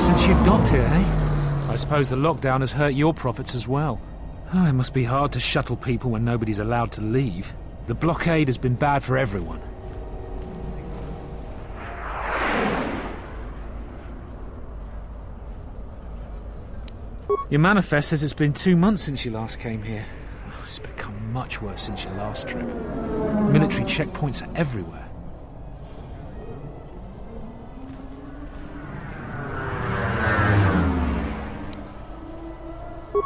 since you've docked here, eh? I suppose the lockdown has hurt your profits as well. Oh, it must be hard to shuttle people when nobody's allowed to leave. The blockade has been bad for everyone. Your manifest says it's been 2 months since you last came here. Oh, it's become much worse since your last trip. Military checkpoints are everywhere.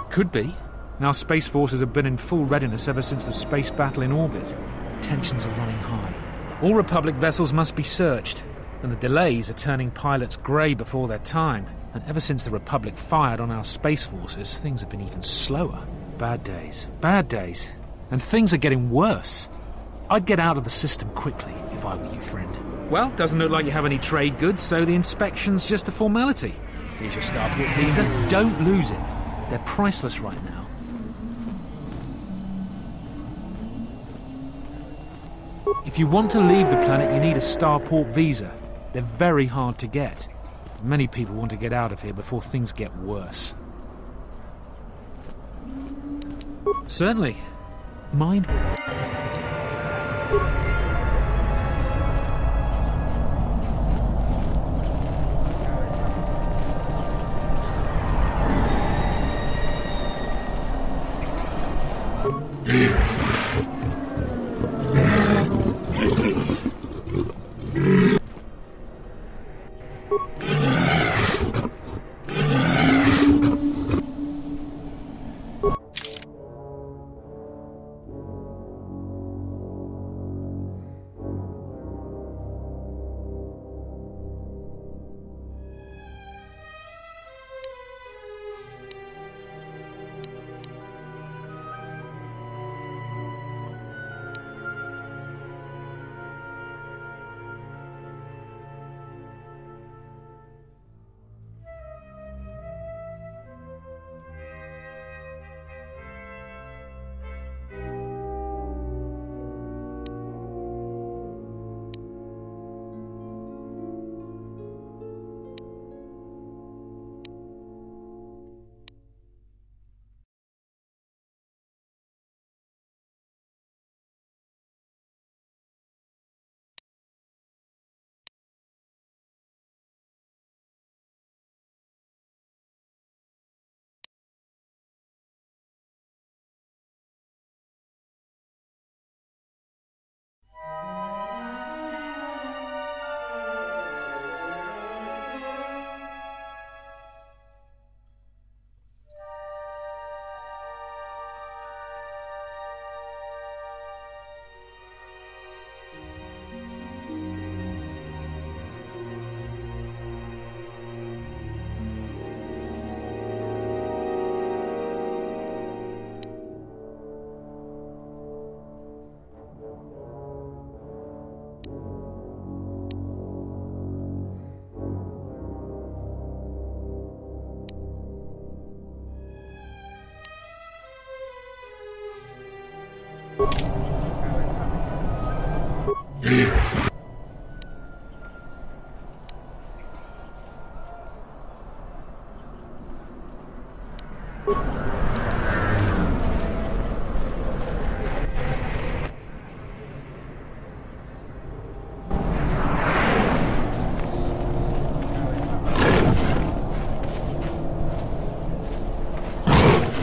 Could be. Our space forces have been in full readiness ever since the space battle in orbit. Tensions are running high. All Republic vessels must be searched, and the delays are turning pilots grey before their time. And ever since the Republic fired on our space forces, things have been even slower. Bad days. Bad days. And things are getting worse. I'd get out of the system quickly, if I were you, friend. Well, doesn't look like you have any trade goods, so the inspection's just a formality. Here's your starport visa. Don't lose it. They're priceless right now. If you want to leave the planet, you need a starport visa. They're very hard to get. Many people want to get out of here before things get worse. Certainly. Mind.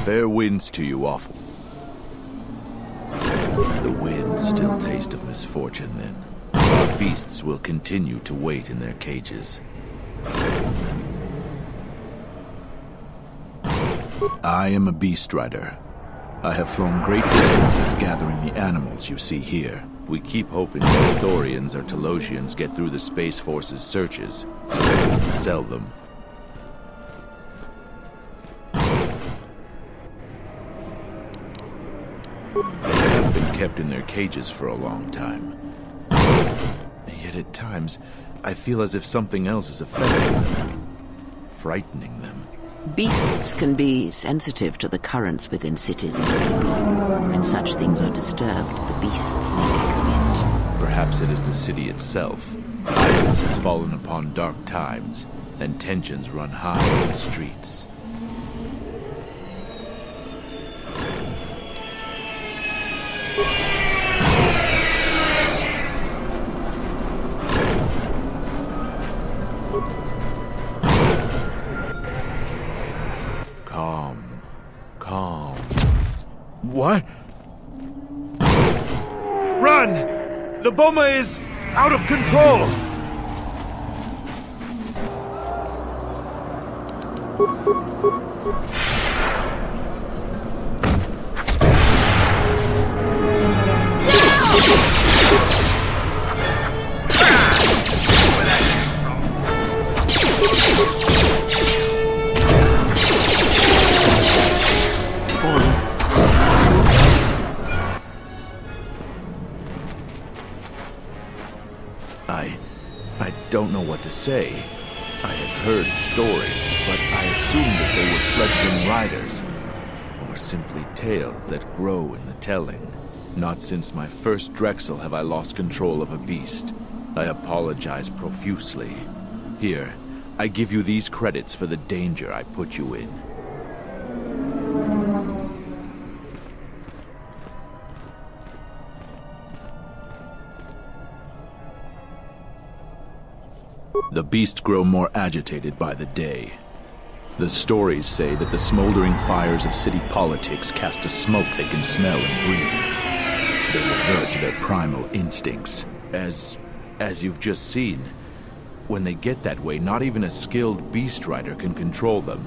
Fair winds to you, awful. The winds still taste of misfortune, then. Our beasts will continue to wait in their cages. I am a beast rider. I have flown great distances gathering the animals you see here. We keep hoping that Thorians or Telosians get through the Space Force's searches so that we can sell them. They have been kept in their cages for a long time. Yet at times, I feel as if something else is affecting them, frightening them. Beasts can be sensitive to the currents within cities and people. When such things are disturbed, the beasts may commit. Perhaps it is the city itself. Isis has fallen upon dark times. and tensions run high in the streets. Calm. What? Run! The bomber is out of control! I don't know what to say. I had heard stories, but I assumed that they were fledgling riders, or simply tales that grow in the telling. Not since my first Drexel have I lost control of a beast. I apologize profusely. Here, I give you these credits for the danger I put you in. The beasts grow more agitated by the day. The stories say that the smoldering fires of city politics cast a smoke they can smell and breathe. They revert to their primal instincts. As you've just seen, when they get that way, not even a skilled beast rider can control them.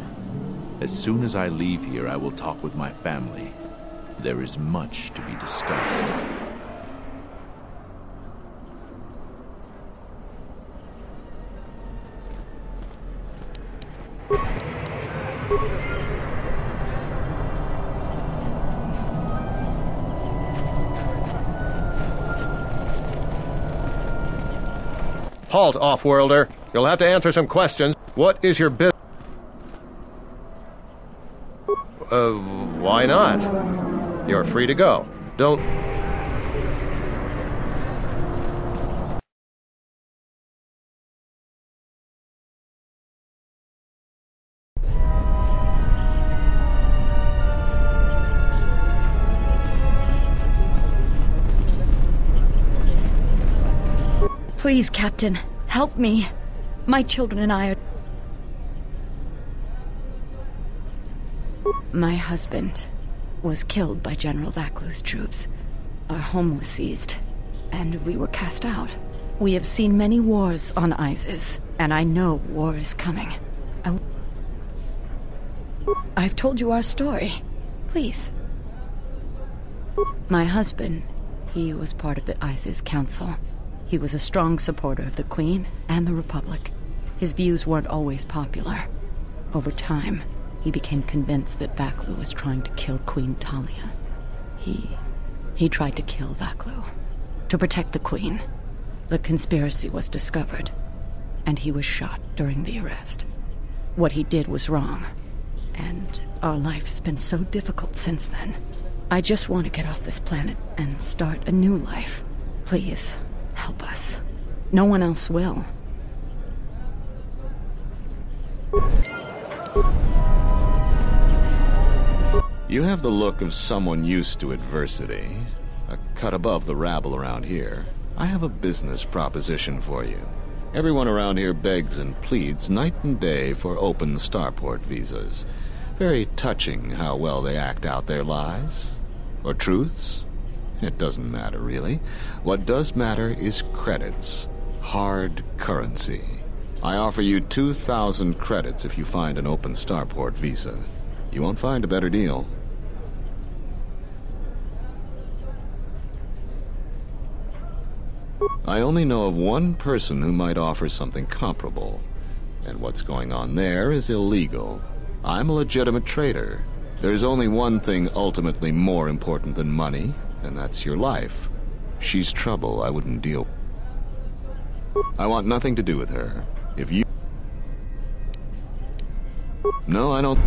As soon as I leave here, I will talk with my family. There is much to be discussed. Halt, off-worlder. You'll have to answer some questions. What is your business? Why not? You're free to go. Don't... Please, Captain, help me. My children and I are... My husband was killed by General Vaklu's troops. Our home was seized, and we were cast out. We have seen many wars on Isis, and I know war is coming. I've told you our story. Please. My husband, he was part of the Isis Council. He was a strong supporter of the Queen and the Republic. His views weren't always popular. Over time, he became convinced that Vaklu was trying to kill Queen Talia. He tried to kill Vaklu. To protect the Queen. The conspiracy was discovered, and he was shot during the arrest. What he did was wrong, and our life has been so difficult since then. I just want to get off this planet and start a new life. Please. Help us. No one else will. You have the look of someone used to adversity. A cut above the rabble around here. I have a business proposition for you. Everyone around here begs and pleads night and day for open starport visas. Very touching how well they act out their lies. Or truths. It doesn't matter, really. What does matter is credits. Hard currency. I offer you 2,000 credits if you find an open starport visa. You won't find a better deal. I only know of one person who might offer something comparable. And what's going on there is illegal. I'm a legitimate trader. There's only one thing ultimately more important than money, and that's your life. She's trouble I wouldn't deal with. I want nothing to do with her. If you... No, I don't...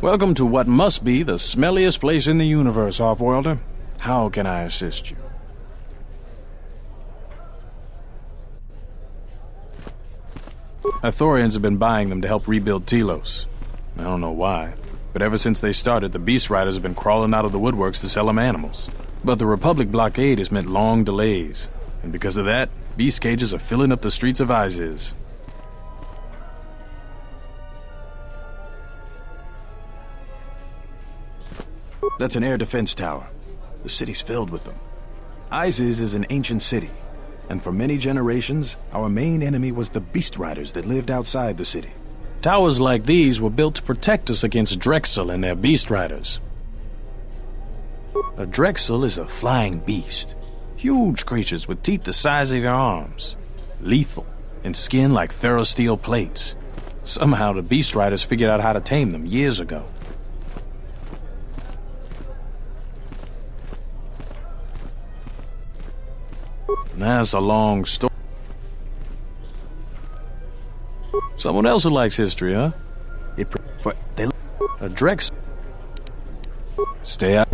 Welcome to what must be the smelliest place in the universe, Offworlder. How can I assist you? Ithorians have been buying them to help rebuild Telos. I don't know why, but ever since they started, the Beast Riders have been crawling out of the woodworks to sell them animals. But the Republic blockade has meant long delays, and because of that, beast cages are filling up the streets of Isis. That's an air defense tower. The city's filled with them. Isis is an ancient city, and for many generations, our main enemy was the Beast Riders that lived outside the city. Towers like these were built to protect us against Drexel and their Beast Riders. A Drexel is a flying beast. Huge creatures with teeth the size of your arms. Lethal, and skin like ferrosteel plates. Somehow the Beast Riders figured out how to tame them years ago. That's a long story. Someone else who likes history, huh? A Drexel. Stay out.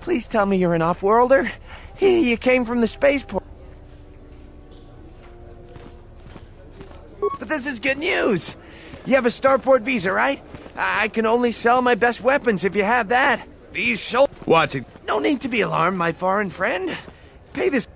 Please tell me you're an off-worlder. You came from the spaceport. But this is good news. You have a starport visa, right? I can only sell my best weapons if you have that. These soldiers... Watch it. No need to be alarmed, my foreign friend. Pay this...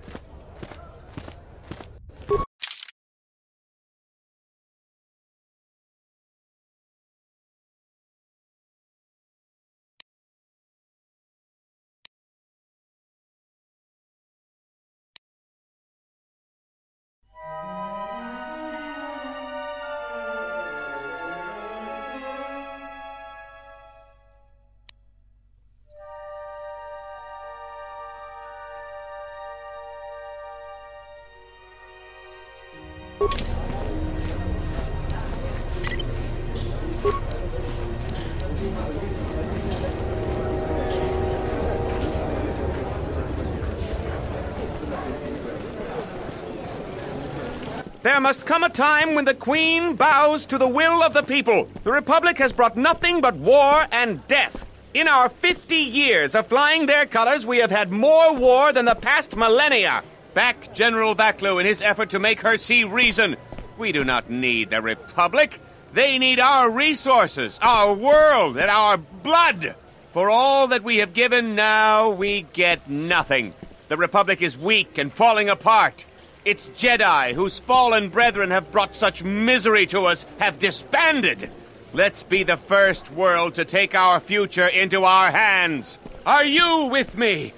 There must come a time when the Queen bows to the will of the people. The Republic has brought nothing but war and death. In our 50 years of flying their colors, we have had more war than the past millennia. Back General Vaklu in his effort to make her see reason. We do not need the Republic. They need our resources, our world, and our blood. For all that we have given, now we get nothing. The Republic is weak and falling apart. Its Jedi, whose fallen brethren have brought such misery to us, have disbanded. Let's be the first world to take our future into our hands. Are you with me?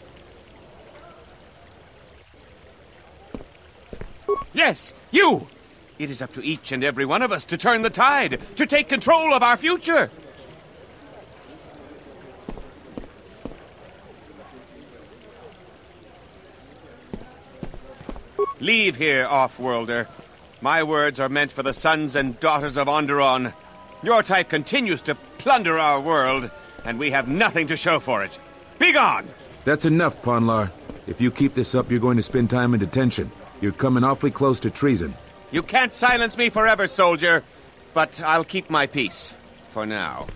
Yes, you! It is up to each and every one of us to turn the tide, to take control of our future. Leave here, off-worlder. My words are meant for the sons and daughters of Onderon. Your type continues to plunder our world, and we have nothing to show for it. Be gone! That's enough, Ponlar. If you keep this up, you're going to spend time in detention. You're coming awfully close to treason. You can't silence me forever, soldier. But I'll keep my peace. For now.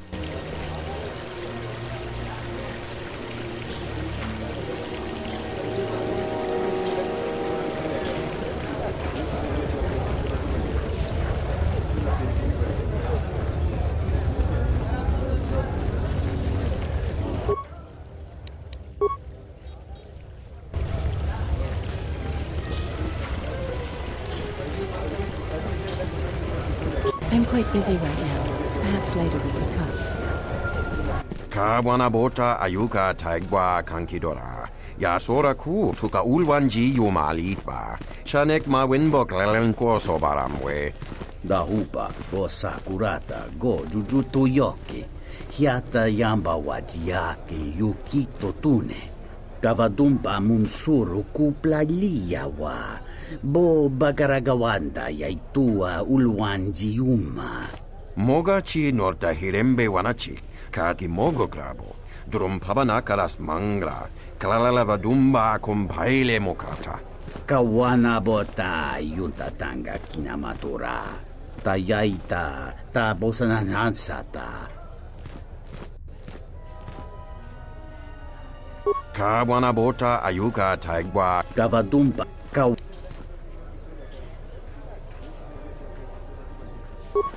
I'm quite busy right now. Perhaps later we could talk. Kawana bota ayuka taigwa kankidora. Yasora ku tuka ulwanji yumalithba. Shanek ma winbok lelenko sobaramwe. Dahupa bosa kurata go jujutu yoki. Hiata yamba wajiyaki yukito tune. Kavadumpa munsuru kuplaliyawa. Bo bagaragawanda yaitua ulwanji yuma. Mogachi norta hirembe wanachi. Kaki mogo grabo. Drumpabana karas mangra. Kalalavadumba kumpaile mokata. Kawana bota yuntatanga kinamatura. Tayaita, ta bosananansata. Kawanabota ayuka taigwa. Gavadumpa, kaw.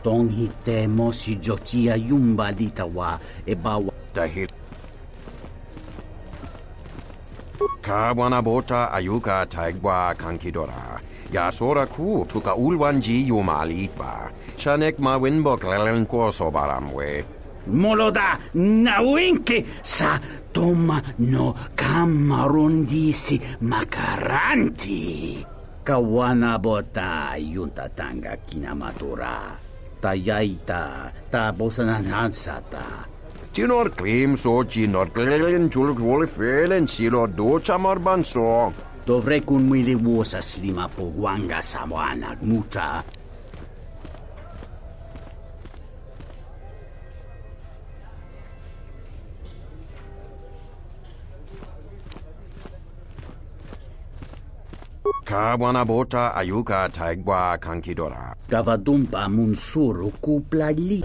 Tonghite mosi jotia yumba litawa ebawa. Dahil. Kawanabota ayuka taigwa kankidora. Yasora ku tuka ulwanji yumalithba. Shanek ma winbok lelenkoso baramwe. Moloda nawinke sa toma no kamarundisi makaranti. Kawana bota yunta tanga kinamatura. Tayaita ta bosananansata. Tinor klim so tinor klelen julk wolfelen silo do chamarbanso. Dovrei kun mwili wosa slima pogwanga sawana mucha. Kawanabota ayuka taigwa kankidora. Gavadumpa munsuru kuplali.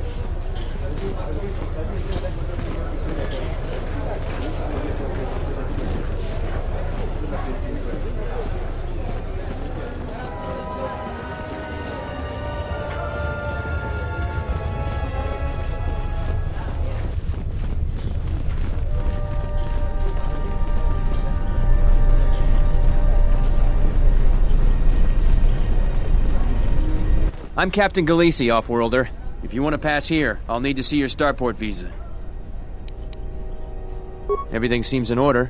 I'm Captain Galisi, Offworlder. If you want to pass here, I'll need to see your starport visa. Everything seems in order.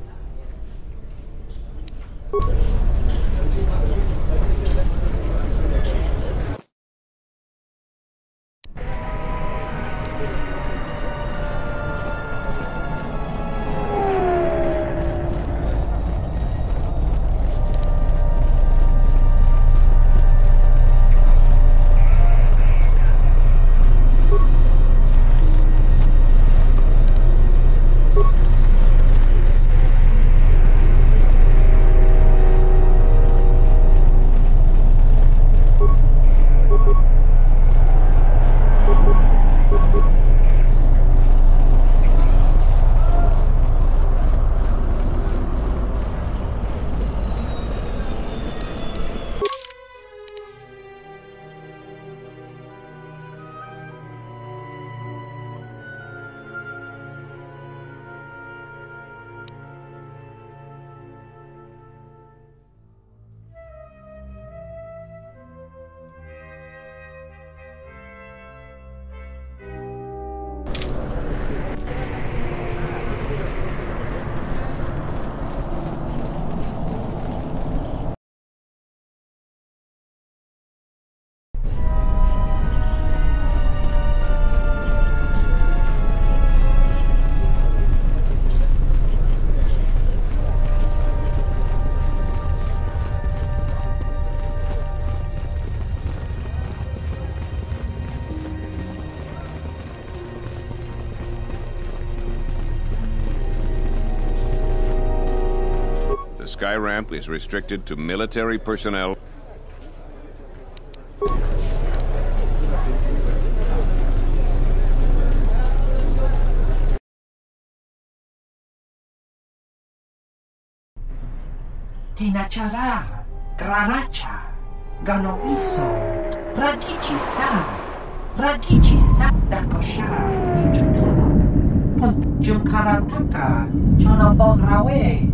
The sky ramp is restricted to military personnel. Tinachara, Graracha, Ganoiso, Ragichi sa Dakosha, Nijutono, Punt Jumkarataka, Chonobograwe.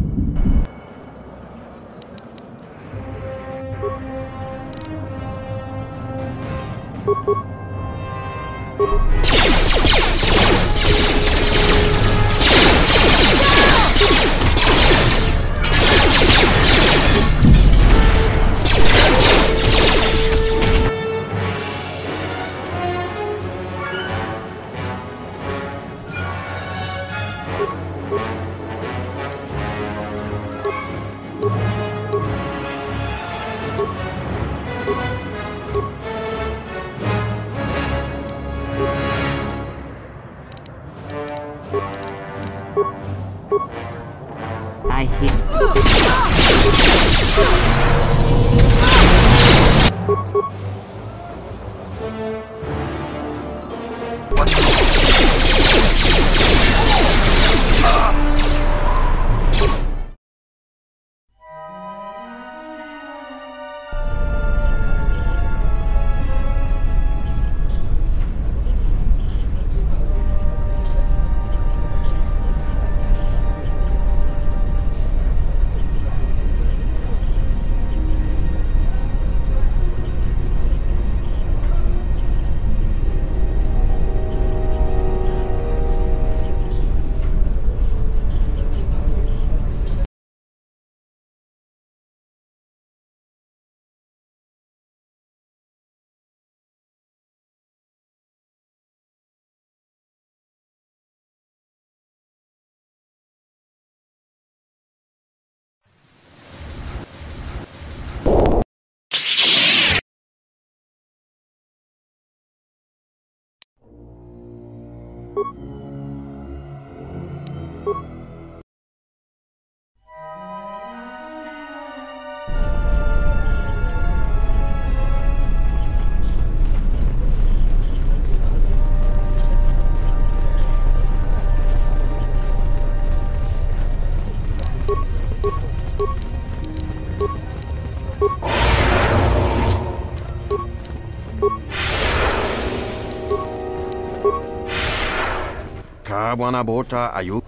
buona bota ayu.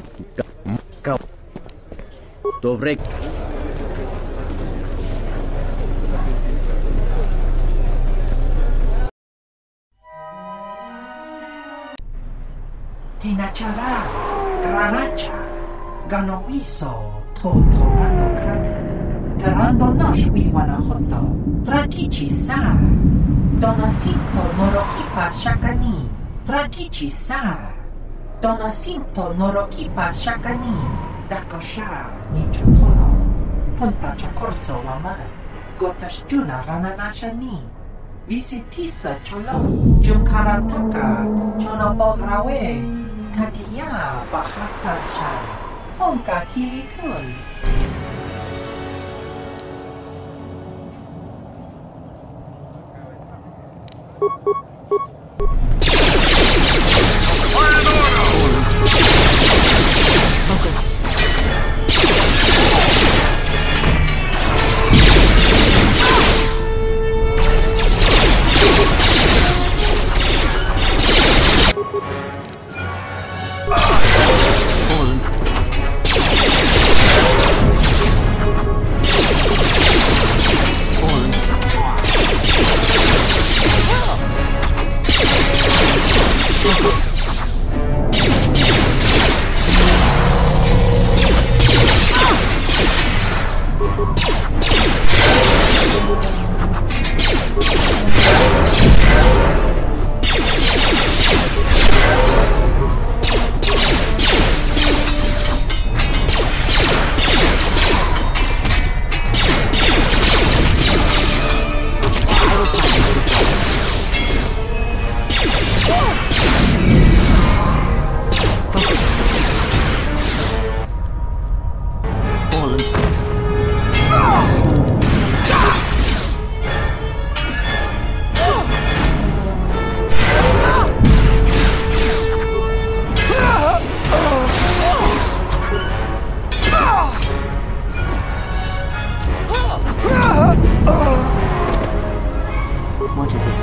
Dovrei... Tinachara, granacha, ganowiso, totorando krana, terando nashwi wanahoto, rakichi sa, donasinto norokipa shakani, rakichi sa, donasinto norokipa shakani, dakosha, nichotolo, punta chakorzo wama, gotashjuna rananashani, visitisa cholo, jumkarantaka, chonobograwe, Katia bahasa Chan, Hongka kiri kun. Focus. What is it?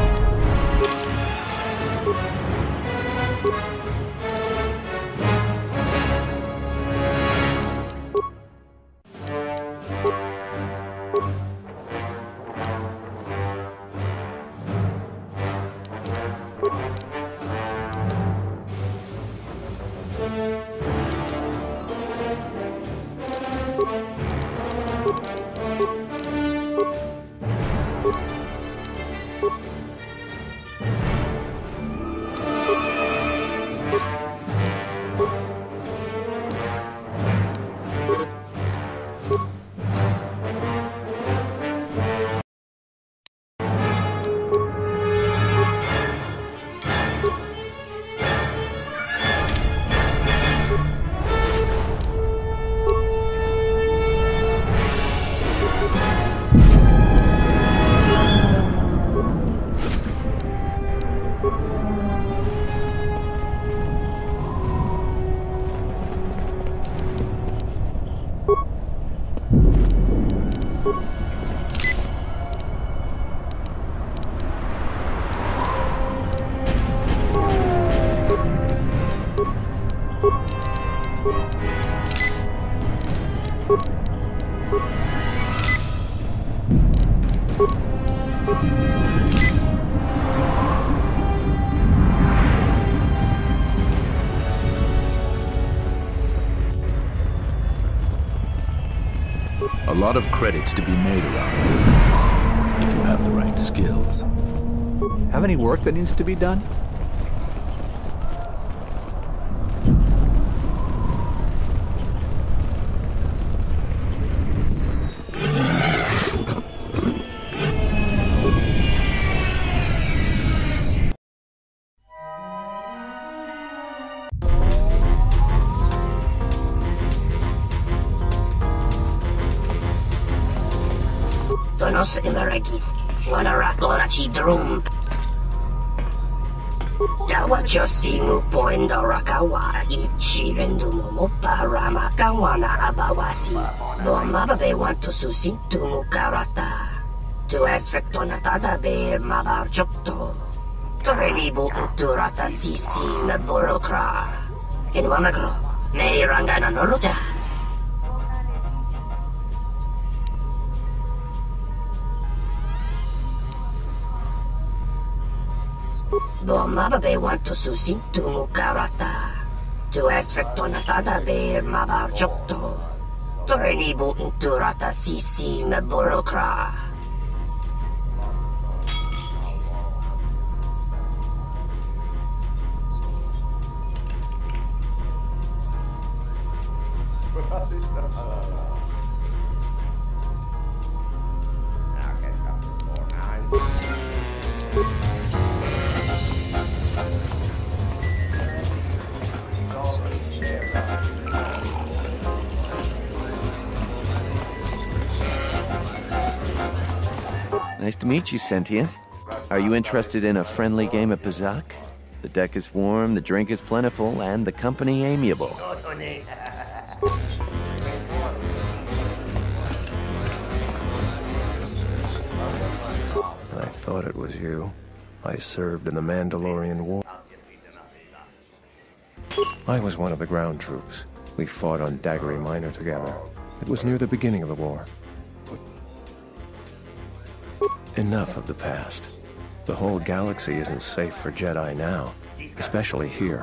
A lot of credits to be made around here, if you have the right skills. Have any work that needs to be done? Donos Imeragith, Wanarakorachi Drum. Dawacho Simu Poendo Rakawa, Ichi Rendumu Parama Kawana Abawasi, Normababe want to Susintu Mukarata, to Esfrectonatada Bear Mabar Chokto, Torenibu Turata Sisi Meborokra, Inwamagro, may rangana noroja. Bomababe want to susintu mukarata. To esfrektonatada beer mabar jokto. Torenibu inturata sisi meborokra. Nice to meet you, Sentient. Are you interested in a friendly game of Bazak? The deck is warm, the drink is plentiful, and the company amiable. I thought it was you. I served in the Mandalorian War. I was one of the ground troops. We fought on Daggery Minor together. It was near the beginning of the war. Enough of the past. The whole galaxy isn't safe for Jedi now, especially here.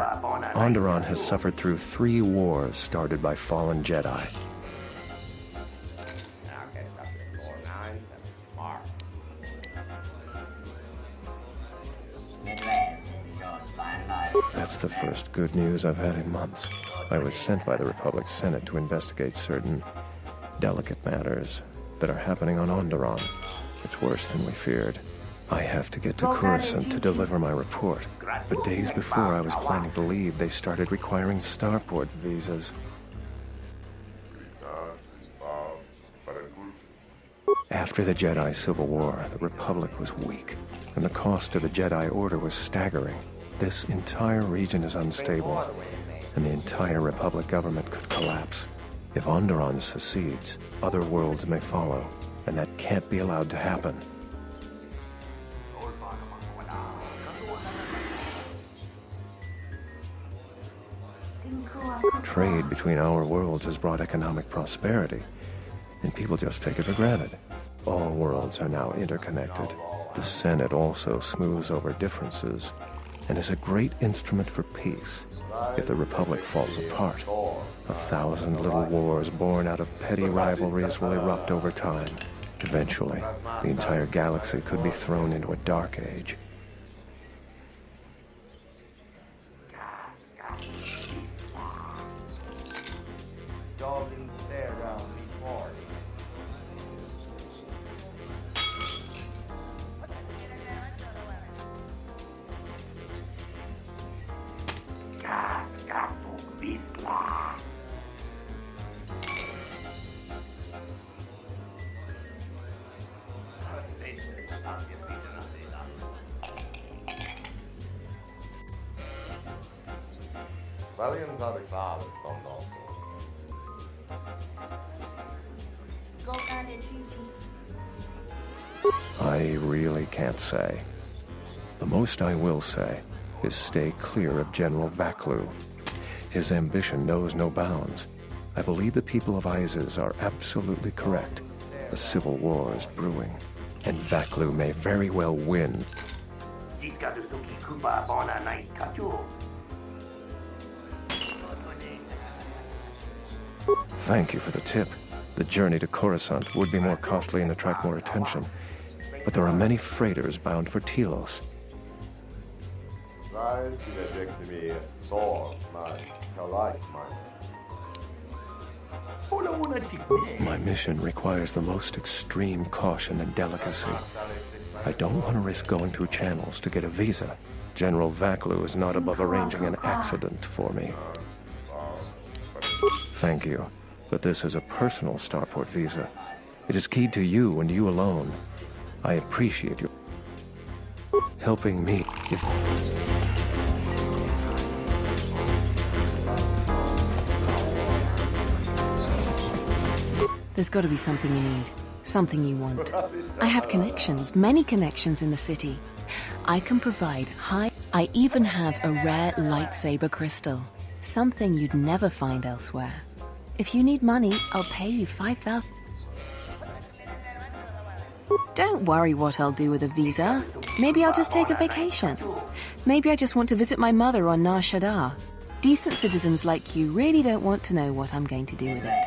Onderon has suffered through 3 wars started by fallen Jedi. That's the first good news I've had in months. I was sent by the Republic Senate to investigate certain delicate matters that are happening on Onderon. It's worse than we feared. I have to get to Coruscant to deliver my report. But days before I was planning to leave, they started requiring starport visas. After the Jedi Civil War, the Republic was weak, and the cost to the Jedi Order was staggering. This entire region is unstable, and the entire Republic government could collapse. If Onderon secedes, other worlds may follow, and that can't be allowed to happen. Trade between our worlds has brought economic prosperity, and people just take it for granted. All worlds are now interconnected. The Senate also smooths over differences, and is a great instrument for peace. If the Republic falls apart, 1,000 little wars born out of petty rivalries will erupt over time. Eventually, the entire galaxy could be thrown into a dark age. I really can't say. The most I will say is stay clear of General Vaklu. His ambition knows no bounds. I believe the people of Isis are absolutely correct. A civil war is brewing, and Vaklu may very well win. Thank you for the tip. The journey to Coruscant would be more costly and attract more attention, but there are many freighters bound for Telos. My mission requires the most extreme caution and delicacy. I don't want to risk going through channels to get a visa. General Vaklu is not above arranging an accident for me. Thank you, but this is a personal starport visa. It is keyed to you and you alone. I appreciate your helping me. There's got to be something you need. Something you want. I have connections, many connections in the city. I can provide I even have a rare lightsaber crystal. Something you'd never find elsewhere. If you need money, I'll pay you 5,000. Don't worry what I'll do with a visa. Maybe I'll just take a vacation. Maybe I just want to visit my mother on Nar Shaddaa. Decent citizens like you really don't want to know what I'm going to do with it.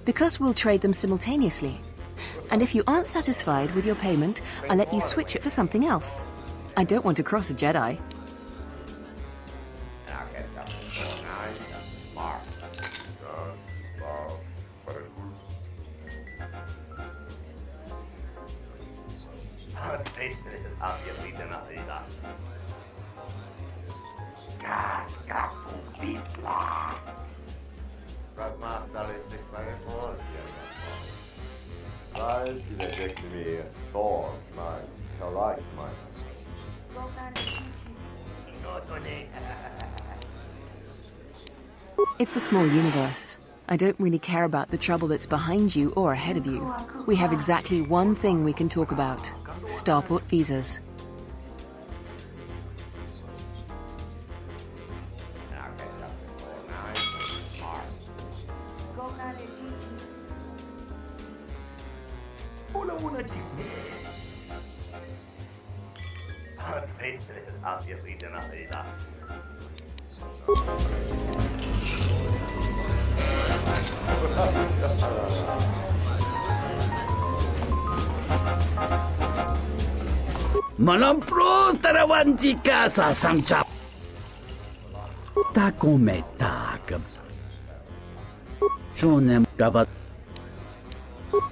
Because we'll trade them simultaneously. And if you aren't satisfied with your payment, I'll let you switch it for something else. I don't want to cross a Jedi. It's a small universe. I don't really care about the trouble that's behind you or ahead of you. We have exactly one thing we can talk about. Starport visas. Malampro tarawantika sa samcha. Takometaka. Chonem kavat.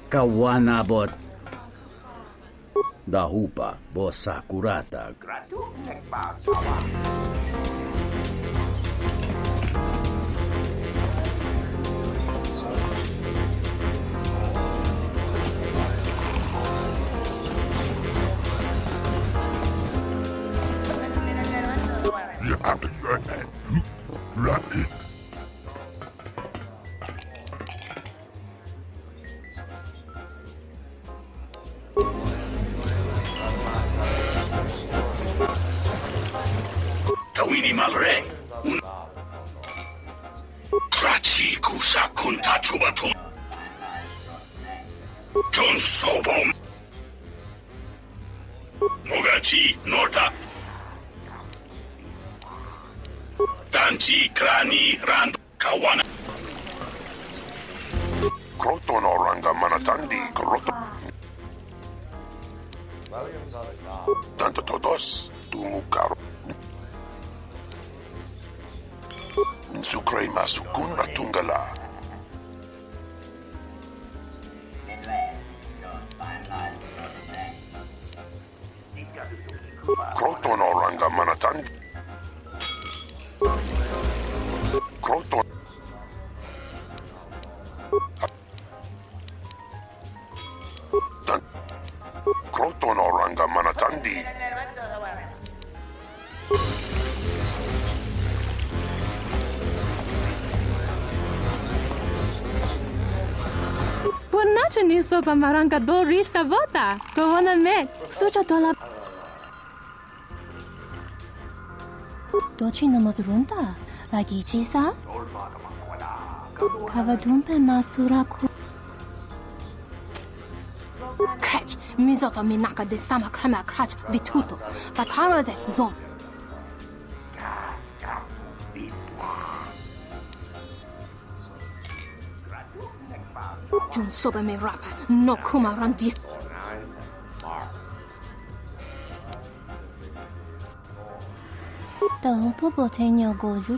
Kawanabot. Dahupa bosa kurata. Tawini malre. Krachi kusa kunta chubato. John Sobom. Mogachi Norta. Tanti Krani Rand Kawana. Kroto no ranga manatandi kroto. Tanto todos tumukaro. Sukrei masukunda tungala. Kroto no ranga manatandi. Kroto. Kroto no ranga manatandi. Purnacha ni sopa maranga do risa vota. Kawana met. Sucha tola. Dochi namazrunta. Ragichi sa. Kavadumpe masuraku. Krach. Mizoto minaka de sama krema krach vituto. Bakaraze zon. Jun soba me rapa. No kuma randis. The hopo botenyo goju.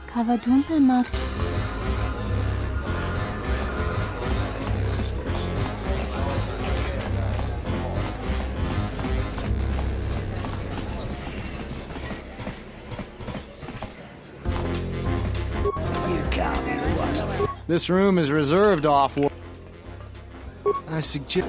Kavadumpe mas. This room is reserved off-world. I suggest...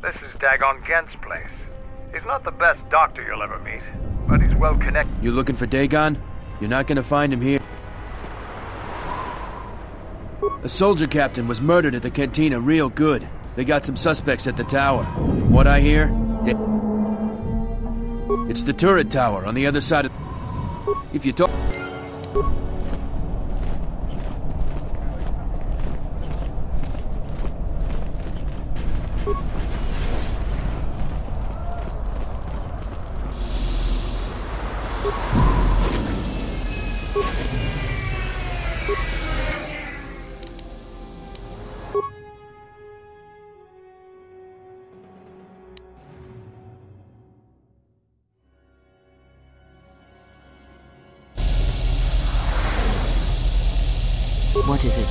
This is Dagon Gent's place. He's not the best doctor you'll ever meet, but he's well connected. You looking for Dagon? You're not gonna find him here. A soldier captain was murdered at the cantina real good. They got some suspects at the tower. From what I hear, it's the turret tower on the other side of... If you talk... What is it?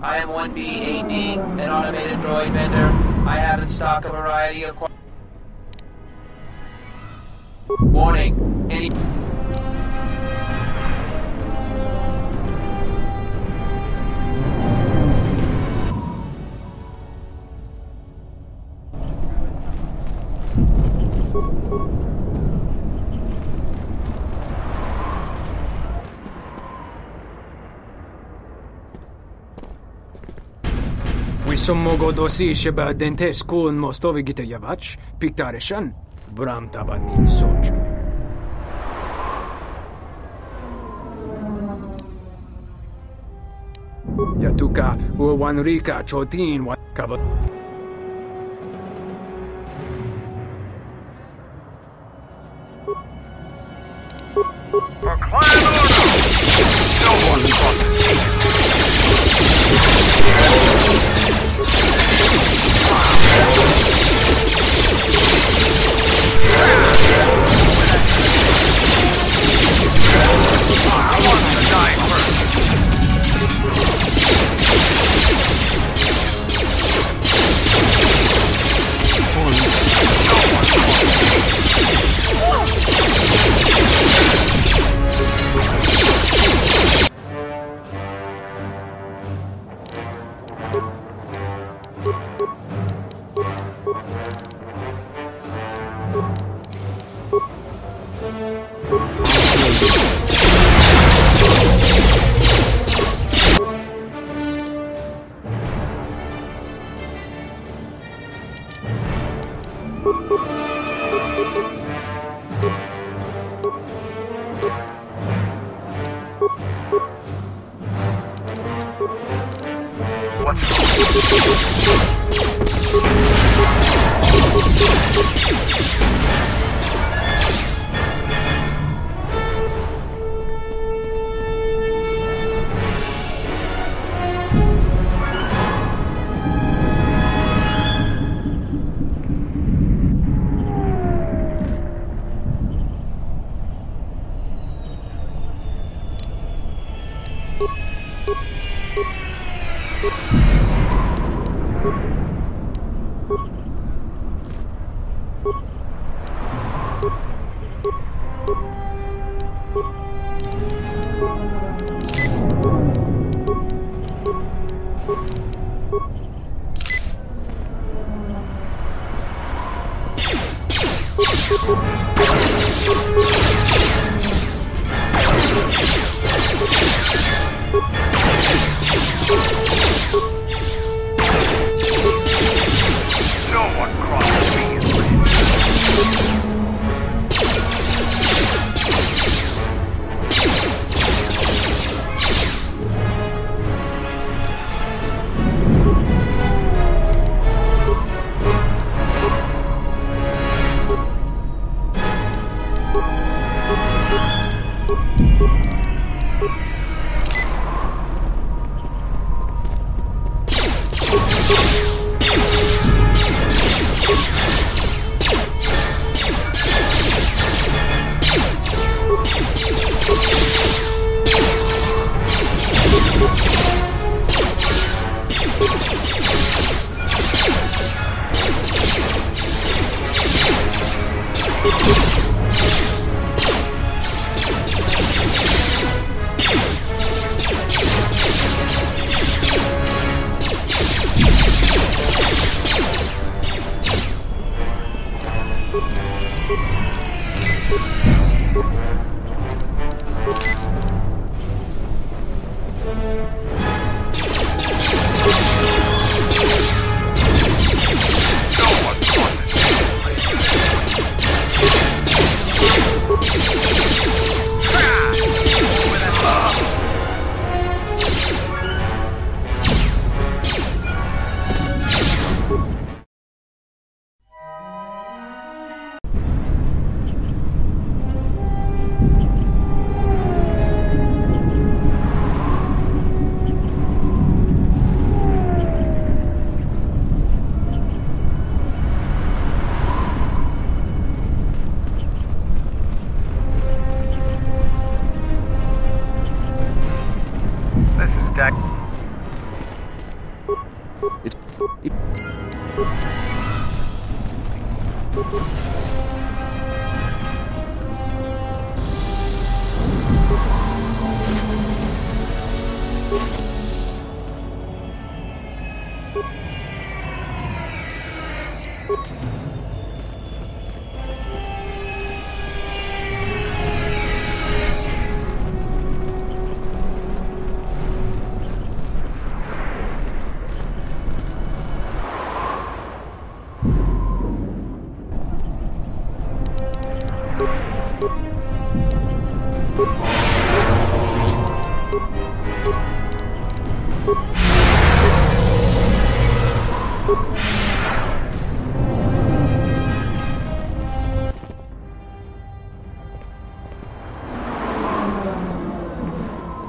I am 1B-AD, an automated droid vendor. I have in stock a variety of... Warning, any... Sommogo dosi sheba dente skun mostovi gite yavach, piktarishan, bram tabanin soju. Yatuka uwanrika chotin wa kava.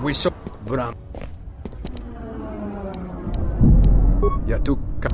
We saw Bram. Yatuka.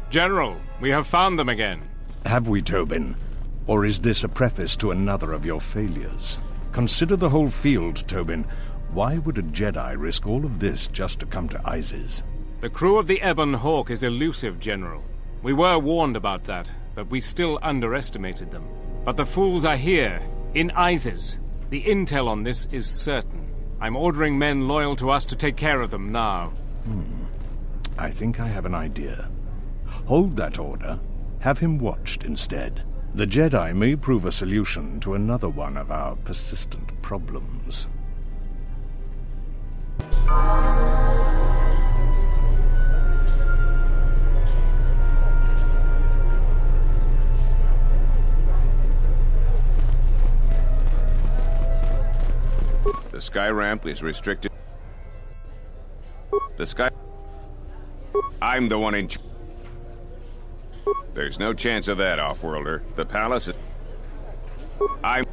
General, we have found them again. Have we, Tobin? Or is this a preface to another of your failures? Consider the whole field, Tobin. Why would a Jedi risk all of this just to come to Isis? The crew of the Ebon Hawk is elusive, General. We were warned about that, but we still underestimated them. But the fools are here, in Isis. The intel on this is certain. I'm ordering men loyal to us to take care of them now. I think I have an idea. Hold that order. Have him watched instead. The Jedi may prove a solution to another one of our persistent problems. The sky ramp is restricted. The sky... I'm the one in... There's no chance of that, Offworlder. The palace is... I'm...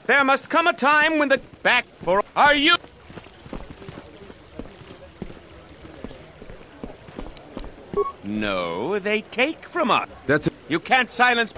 There must come a time when the... Back for... Are you... No, they take from us. That's... You can't silence...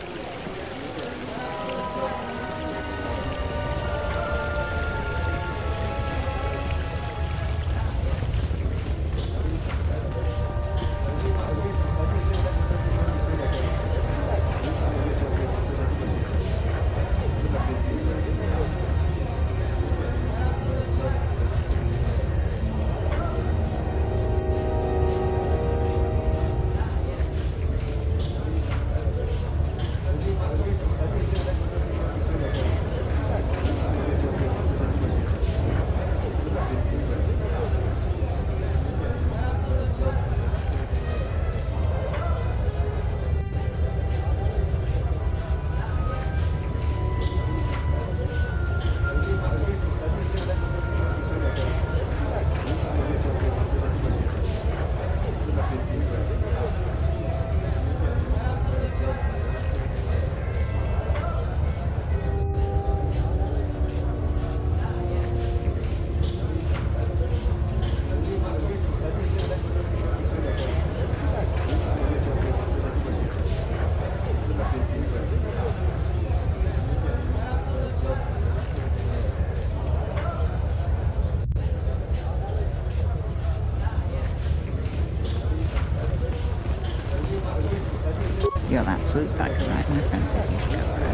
You're that swoop backer, right? My friend says you should go pro.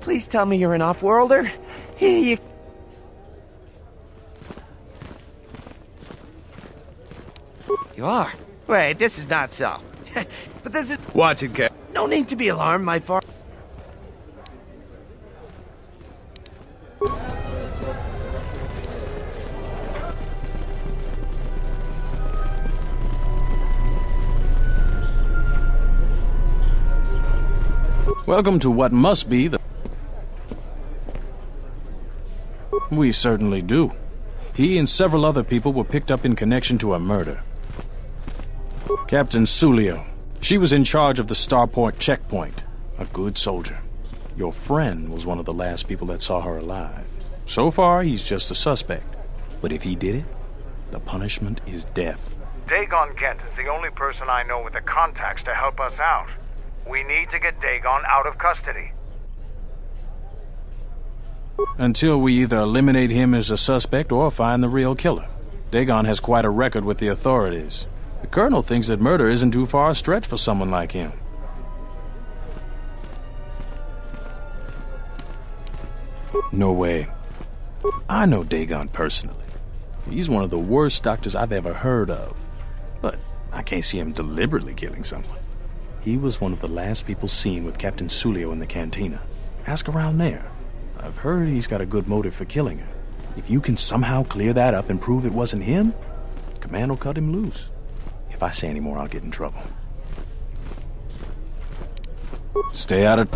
Please tell me you're an off-worlder. You... You are? Wait, this is not so. But this is... Watch it, Cap. No need to be alarmed, my far... Welcome to what must be the... We certainly do. He and several other people were picked up in connection to a murder. Captain Sulio. She was in charge of the Starport checkpoint. A good soldier. Your friend was one of the last people that saw her alive. So far, he's just a suspect. But if he did it, the punishment is death. Dagon Gent is the only person I know with the contacts to help us out. We need to get Dagon out of custody. Until we either eliminate him as a suspect or find the real killer. Dagon has quite a record with the authorities. The Colonel thinks that murder isn't too far a stretch for someone like him. No way. I know Dagon personally. He's one of the worst doctors I've ever heard of. But I can't see him deliberately killing someone. He was one of the last people seen with Captain Sulio in the cantina. Ask around there. I've heard he's got a good motive for killing her. If you can somehow clear that up and prove it wasn't him, Command will cut him loose. If I say any more, I'll get in trouble. Stay out of...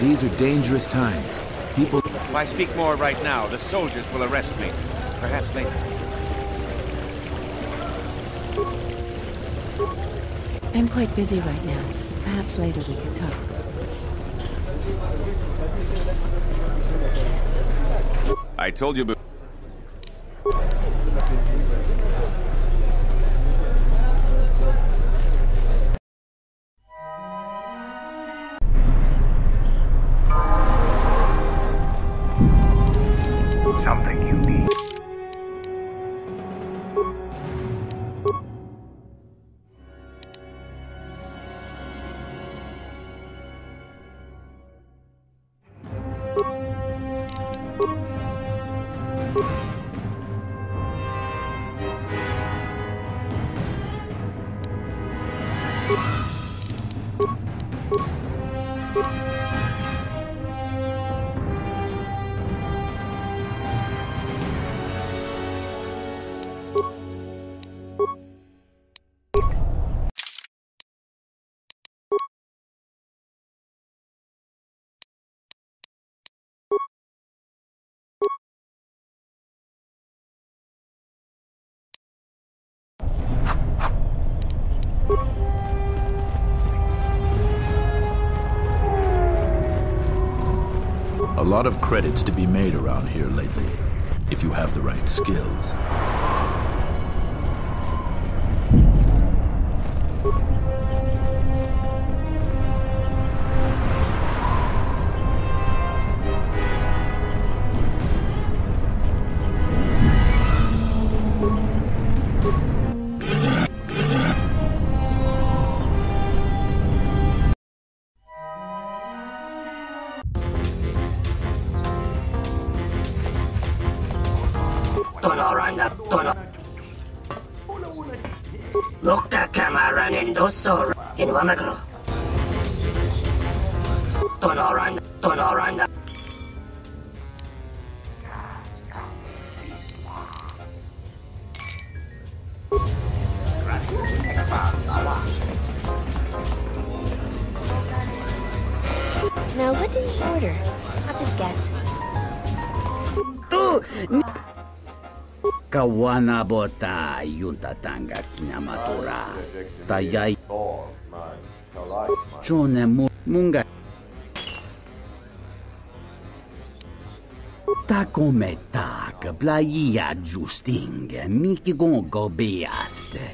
These are dangerous times. People... If I speak more right now, the soldiers will arrest me. Perhaps they... I'm quite busy right now. Perhaps later we can talk. I told you... Something you need. A lot of credits to be made around here lately, if you have the right skills. Loka kamaran indoso in Wamagro. Tonoranda. Now, what did he order? I'll just guess. Kawana bota yunta tanga kinamatura. Tayay. Chone munga. Ta come ta playa justing miki gongo beaste.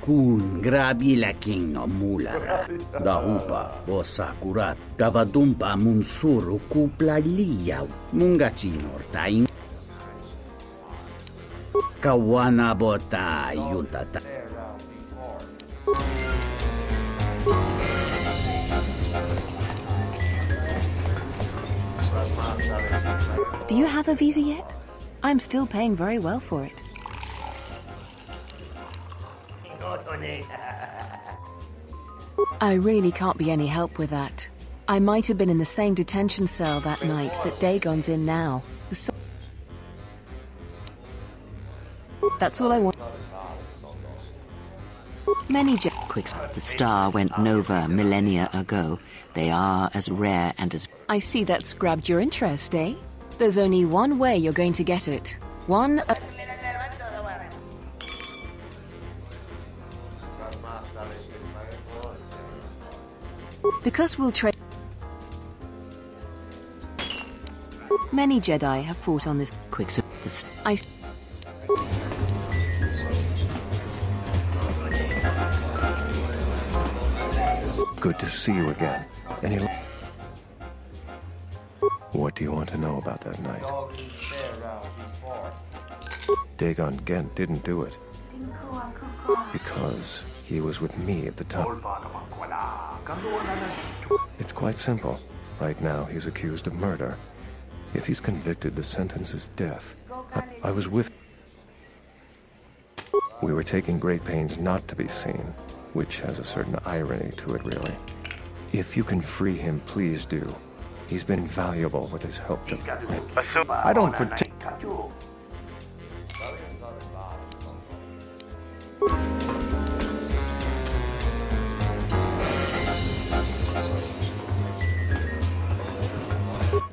Kun grabi la king mulara. Da upa osakurat kavadumpa munsuru kuplalia munga chinortain. Kawana bota yuntata. Do you have a visa yet? I'm still paying very well for it. I really can't be any help with that. I might have been in the same detention cell that night that Dagon's in now. That's all I want. The star went nova millennia ago. They are as rare and as... I see that's grabbed your interest, eh? There's only one way you're going to get it. One... Because we'll trade... Many Jedi have fought on this... Good to see you again. What do you want to know about that night? Dagon Gent didn't do it. Because he was with me at the time. It's quite simple. Right now, he's accused of murder. If he's convicted, the sentence is death. I was with... We were taking great pains not to be seen, which has a certain irony to it, really. If you can free him, please do. He's been invaluable with his help to... I don't pretend...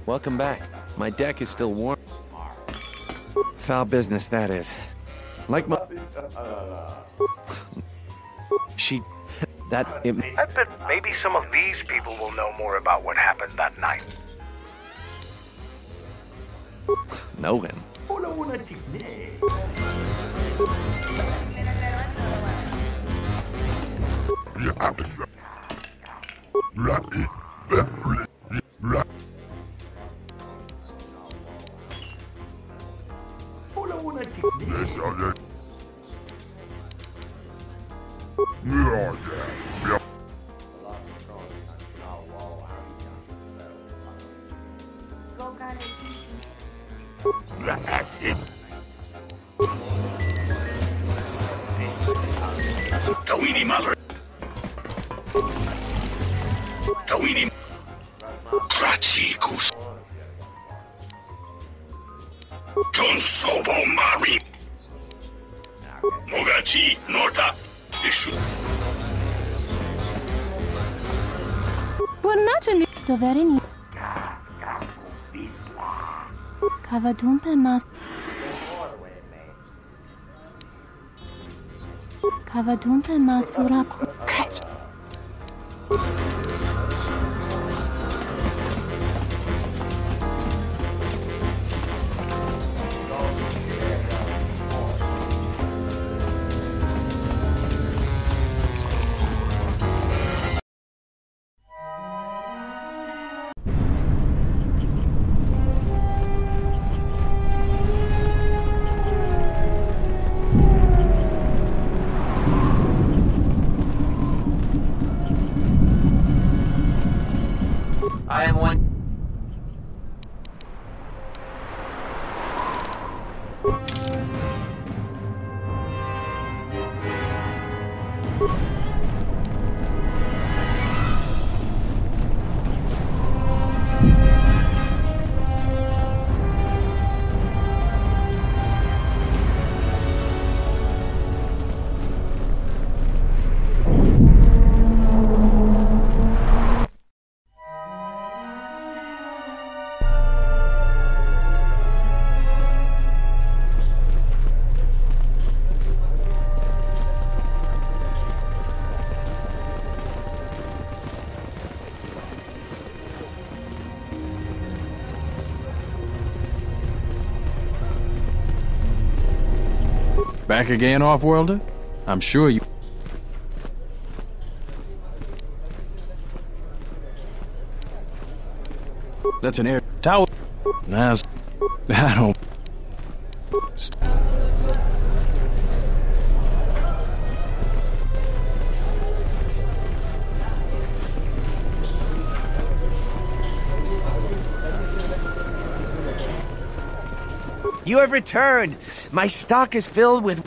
Welcome back. My deck is still warm. Foul business, that is. Like my... She... that... It... I bet maybe some of these people will know more about what happened that night. Know him? Tawini mother. Tawini. Krachi kus. John Sobo Mari. Mogachi Norta. Ishu. Buonanotte. Doverini. Kavadumpe mas. Kavadumpe masuraku. I am one. Back again, Off-Worlder? I'm sure you... That's an air tower. Nah, I don't... You have returned! My stock is filled with...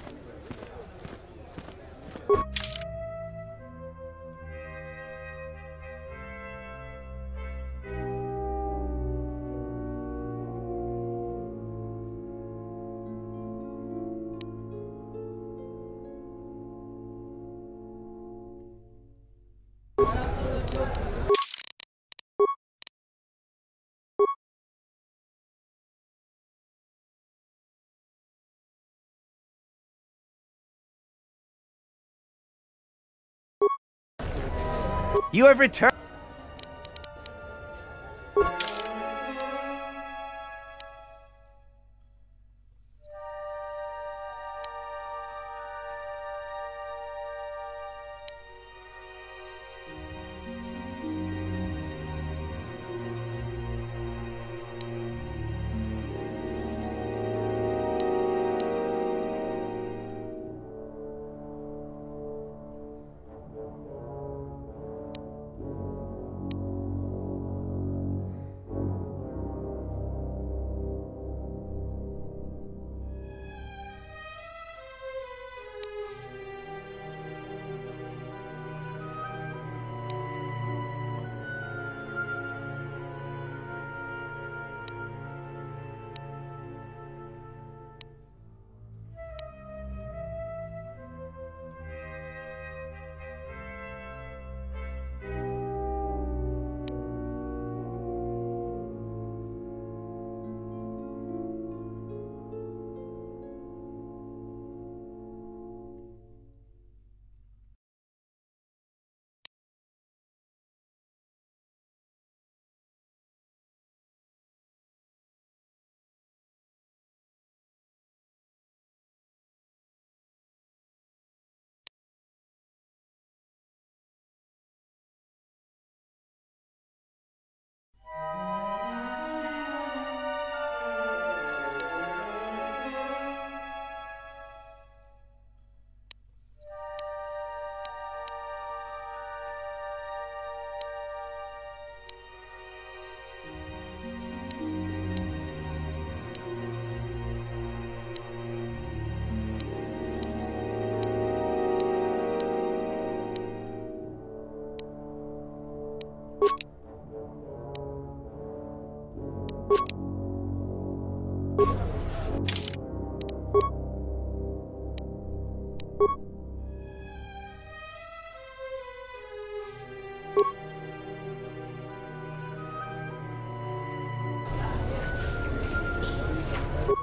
You have returned.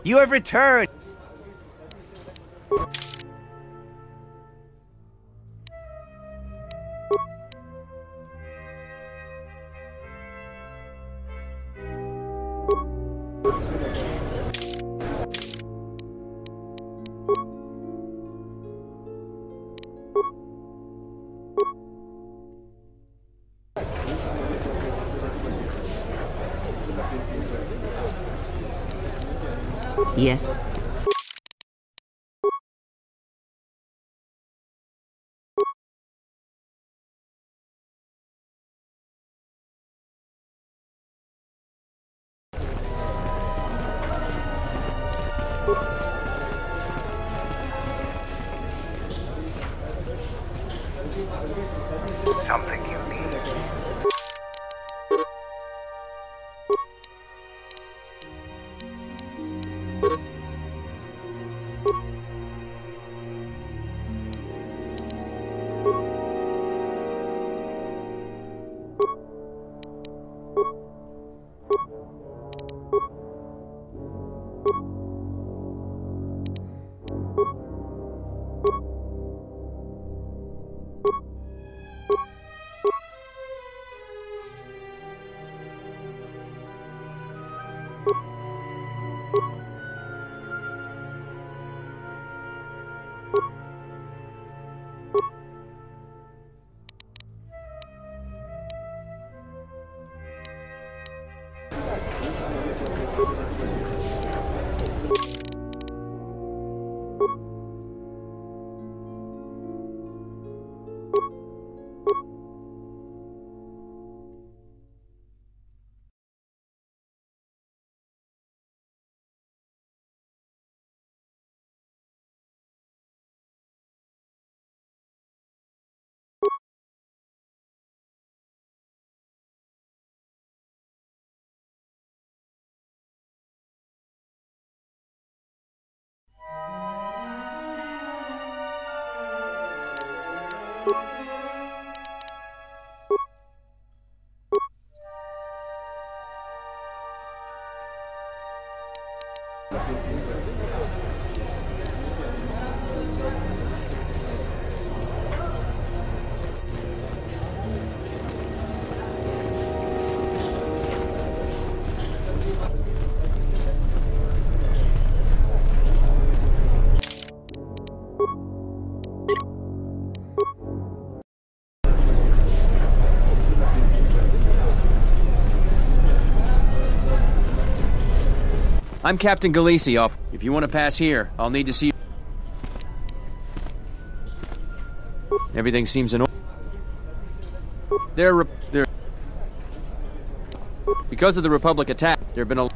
You have returned. Yes? Something you need. I'm Captain Galisi off. If you want to pass here, I'll need to see you. Everything seems in order. Because of the Republic attack, there have been a...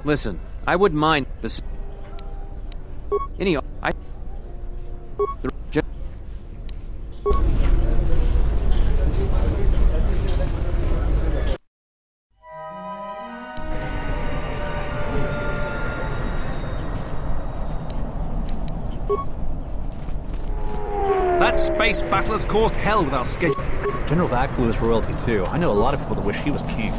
Listen, I wouldn't mind this... That space battle has caused hell with our schedule. General Vaklu is royalty too. I know a lot of people that wish he was king.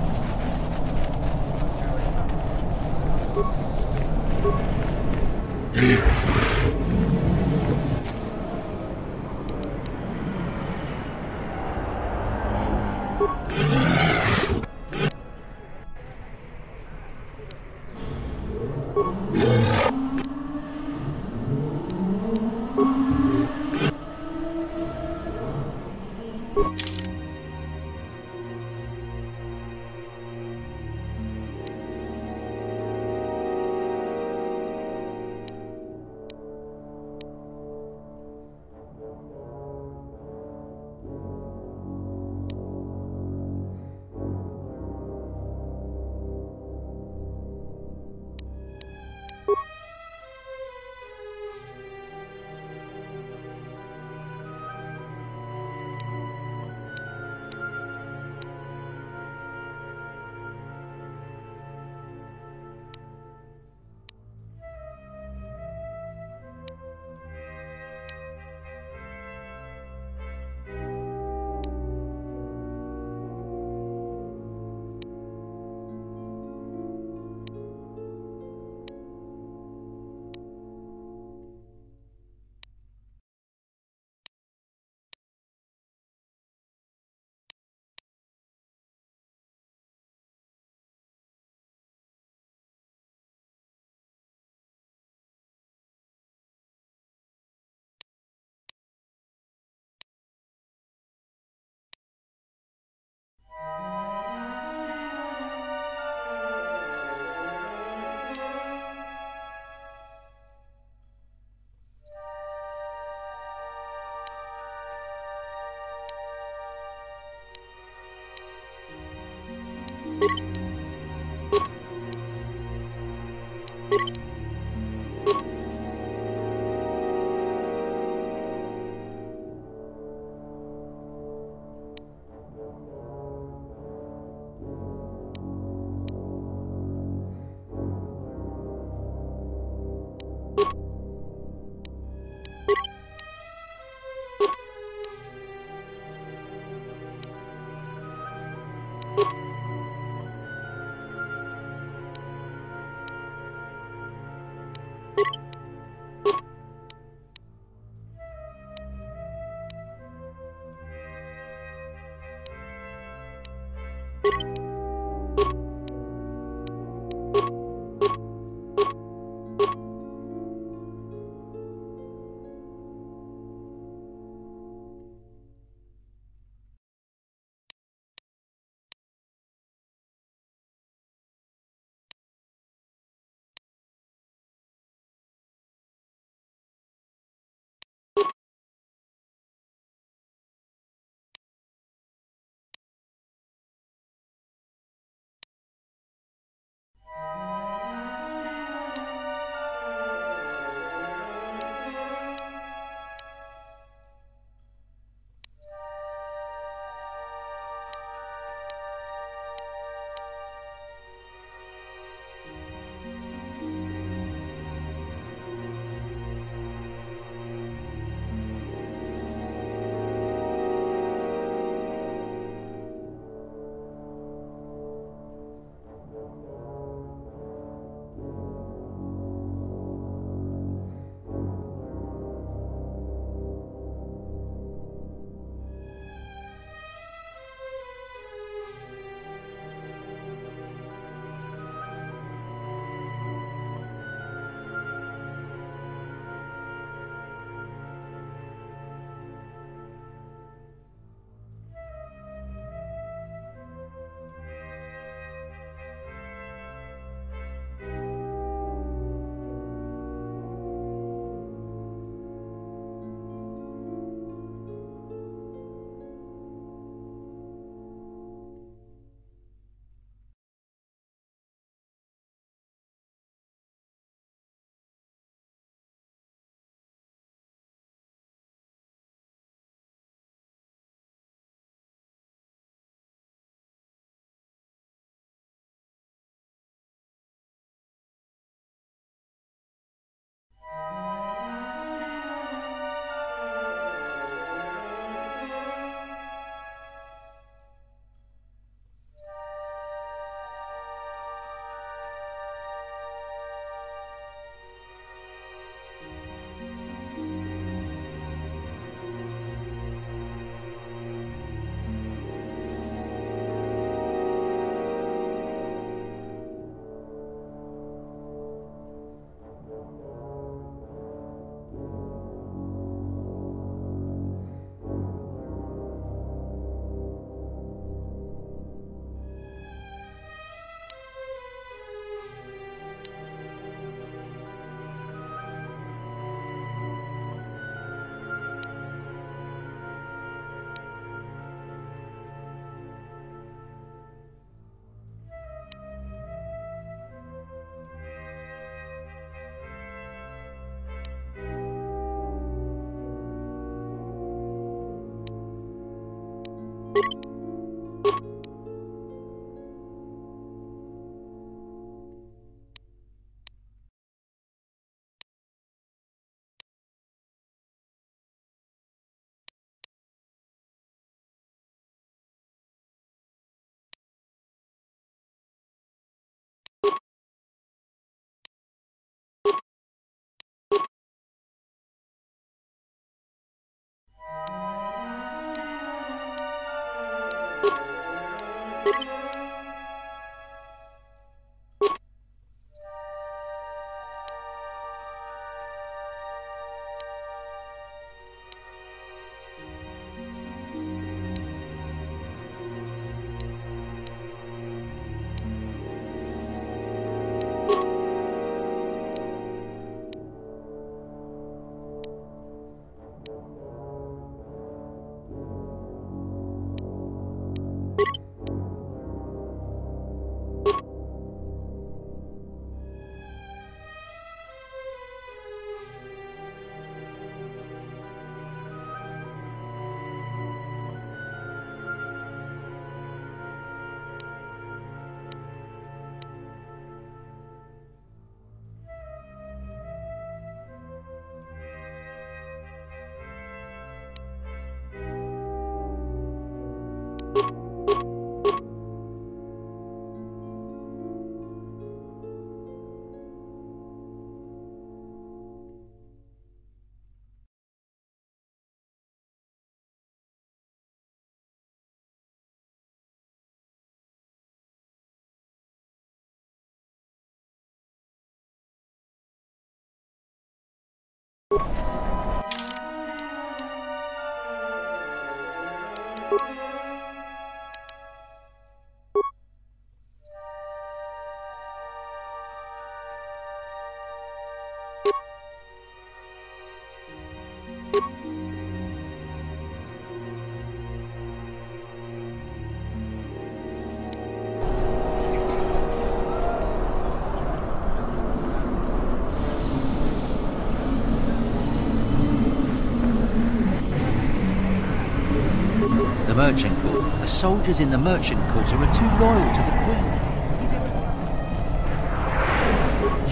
The merchant court. The soldiers in the merchant quarter are too loyal to the Queen.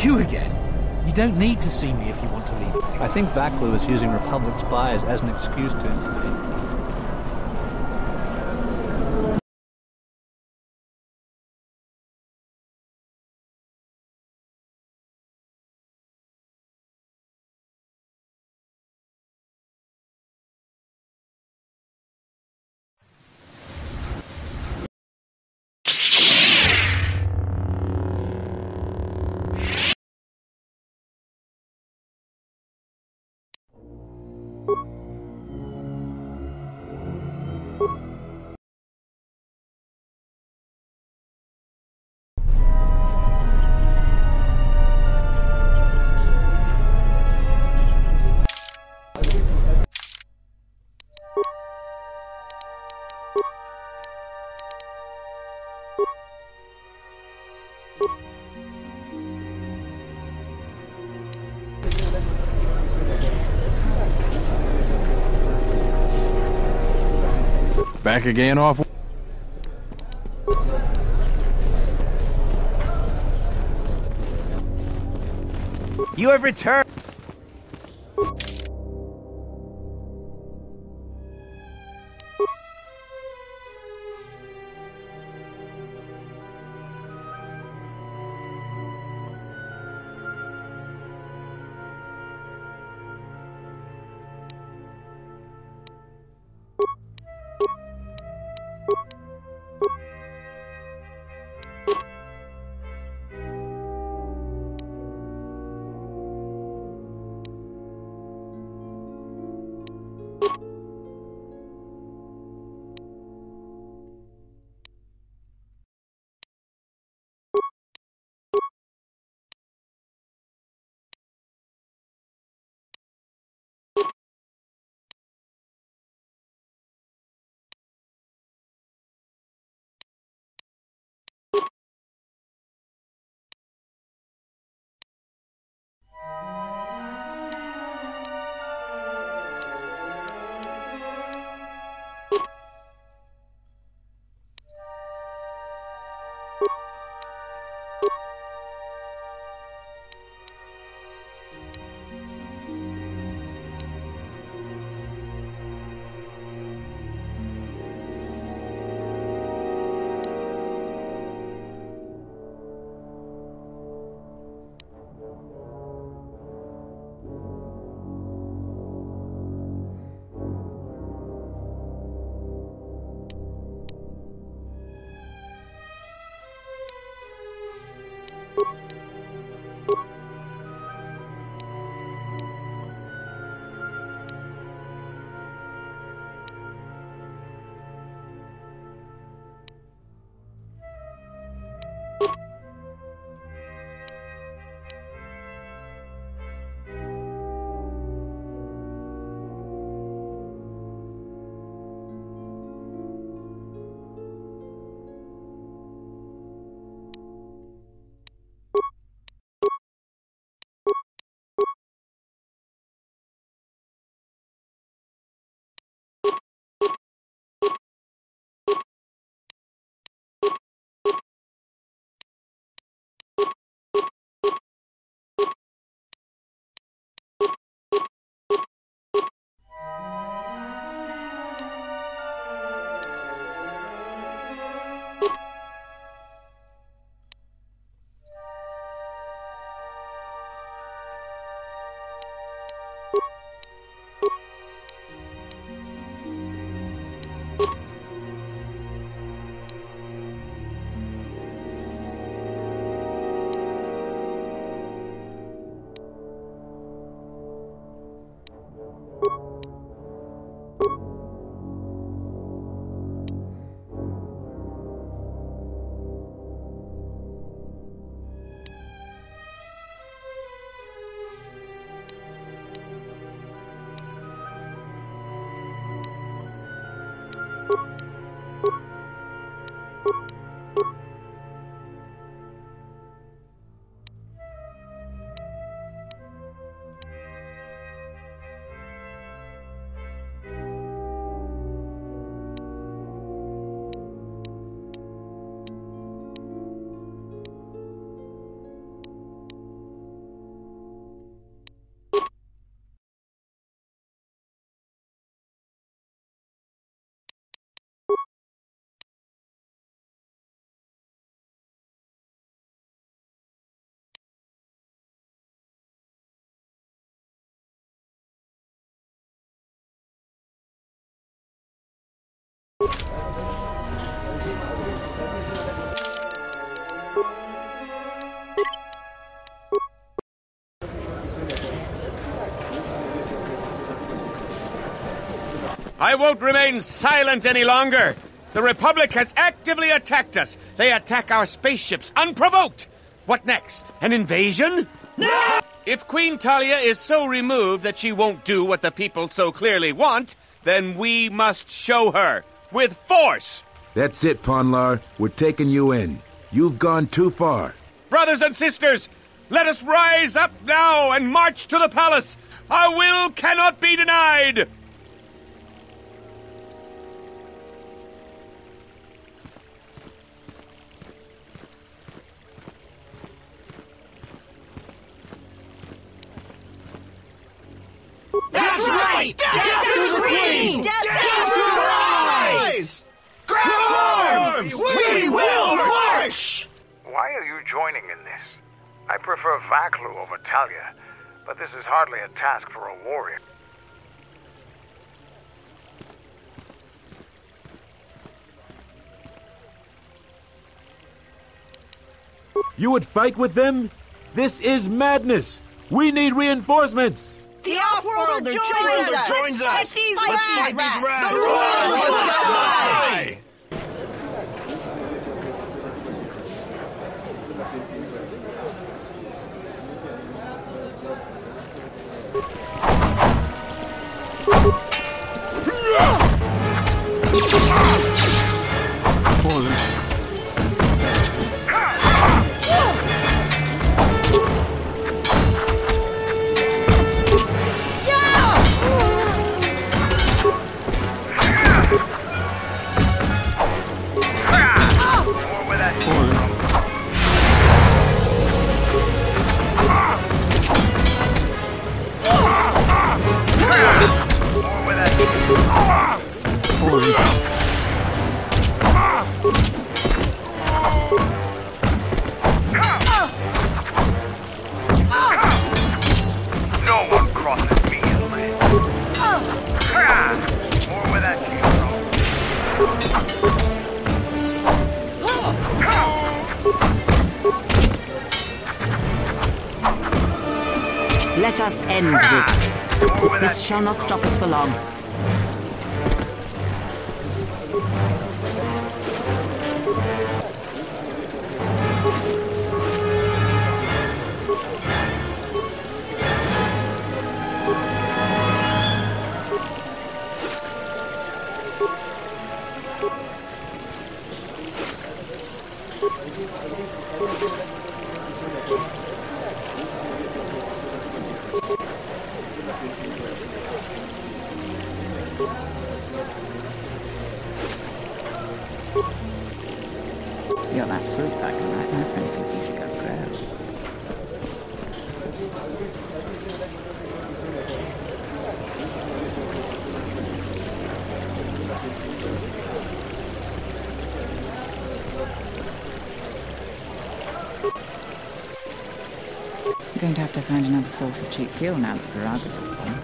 You again? You don't need to see me if you want to leave. I think Vaklu is using Republic spies as an excuse to intimidate me. Back again off. You have returned. I won't remain silent any longer. The Republic has actively attacked us. They attack our spaceships unprovoked. What next? An invasion? No! If Queen Talia is so removed that she won't do what the people so clearly want, then we must show her. With force! That's it, Ponlar. We're taking you in. You've gone too far. Brothers and sisters, let us rise up now and march to the palace. Our will cannot be denied. That's right! Death to the Queen! Death to the rise! Grab arms! We will march! Why are you joining in this? I prefer Vaklu over Talia, but this is hardly a task for a warrior. You would fight with them? This is madness! We need reinforcements! The Off-Worlder joins us! Let's fight these rats! The Royals must die! Let us end this. This shall not stop us for long. You're that swoop back, right? My friend says you should go grab. You're going to have to find another source of cheap fuel now that Viragus is gone.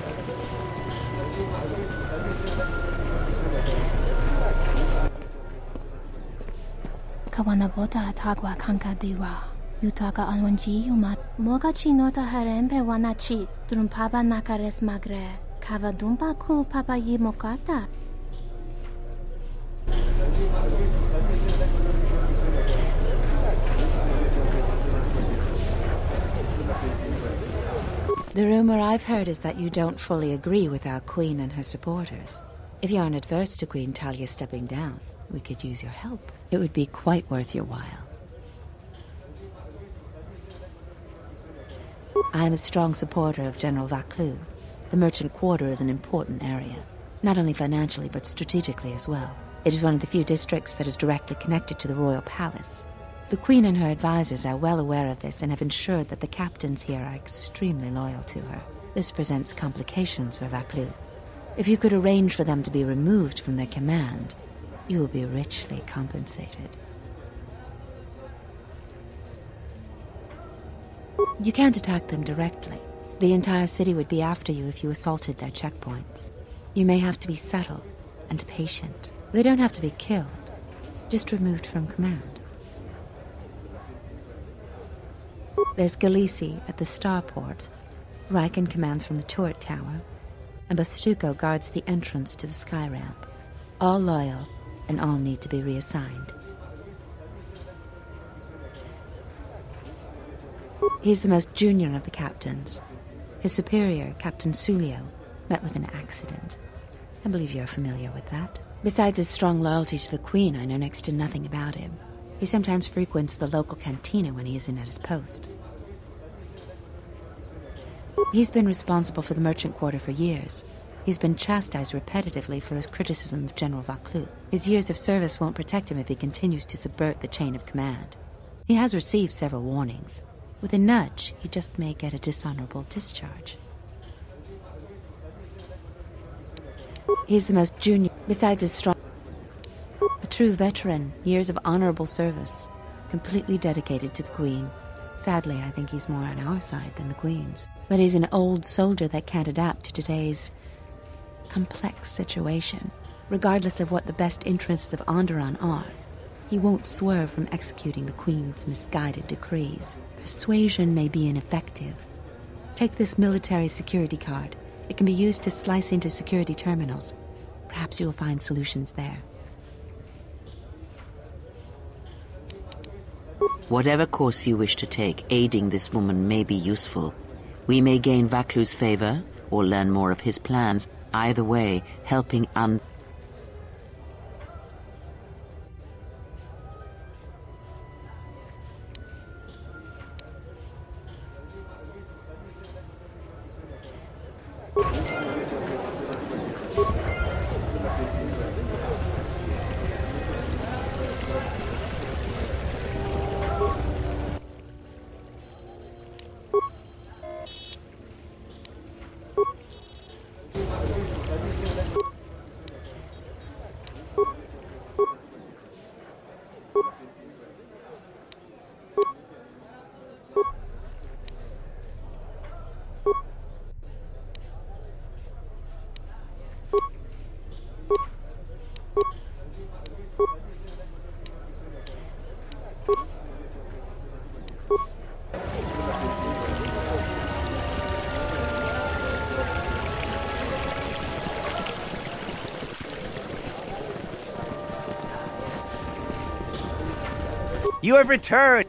Kawanabota atagwa kankadiwa. Yutaka anwanji yumat. Moga chinota harempe wanachi. Drumpaba nakares magre. Kavadumpa ku papa yimokata. The rumor I've heard is that you don't fully agree with our queen and her supporters. If you aren't adverse to Queen Talia stepping down, we could use your help. It would be quite worth your while. I am a strong supporter of General Vaclu. The merchant quarter is an important area, not only financially but strategically as well. It is one of the few districts that is directly connected to the royal palace. The Queen and her advisors are well aware of this and have ensured that the captains here are extremely loyal to her. This presents complications for Vaclu. If you could arrange for them to be removed from their command, you will be richly compensated. You can't attack them directly. The entire city would be after you if you assaulted their checkpoints. You may have to be subtle and patient. They don't have to be killed, just removed from command. There's Galisi at the starport. Riken commands from the turret tower, and Bastuco guards the entrance to the sky ramp. All loyal, and all need to be reassigned. He's the most junior of the captains. His superior, Captain Sulio, met with an accident. I believe you're familiar with that. Besides his strong loyalty to the Queen, I know next to nothing about him. He sometimes frequents the local cantina when he isn't at his post. He's been responsible for the merchant quarter for years. He's been chastised repetitively for his criticism of General Vaclu. His years of service won't protect him if he continues to subvert the chain of command. He has received several warnings. With a nudge, he just may get a dishonorable discharge. He's the most junior, besides his strong... A true veteran, years of honorable service, completely dedicated to the Queen. Sadly, I think he's more on our side than the Queen's. But he's an old soldier that can't adapt to today's complex situation. Regardless of what the best interests of Onderon are, he won't swerve from executing the Queen's misguided decrees. Persuasion may be ineffective. Take this military security card. It can be used to slice into security terminals. Perhaps you will find solutions there. Whatever course you wish to take, aiding this woman may be useful. We may gain Vaclu's favor, or learn more of his plans. Either way, helping You have returned!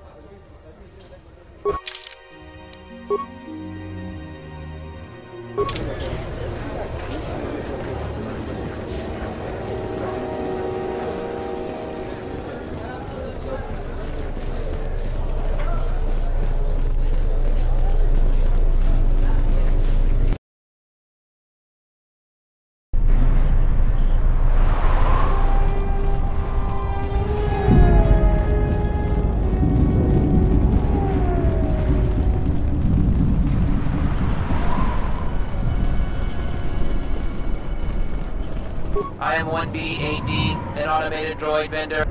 I am 1B-AD, an automated droid vendor.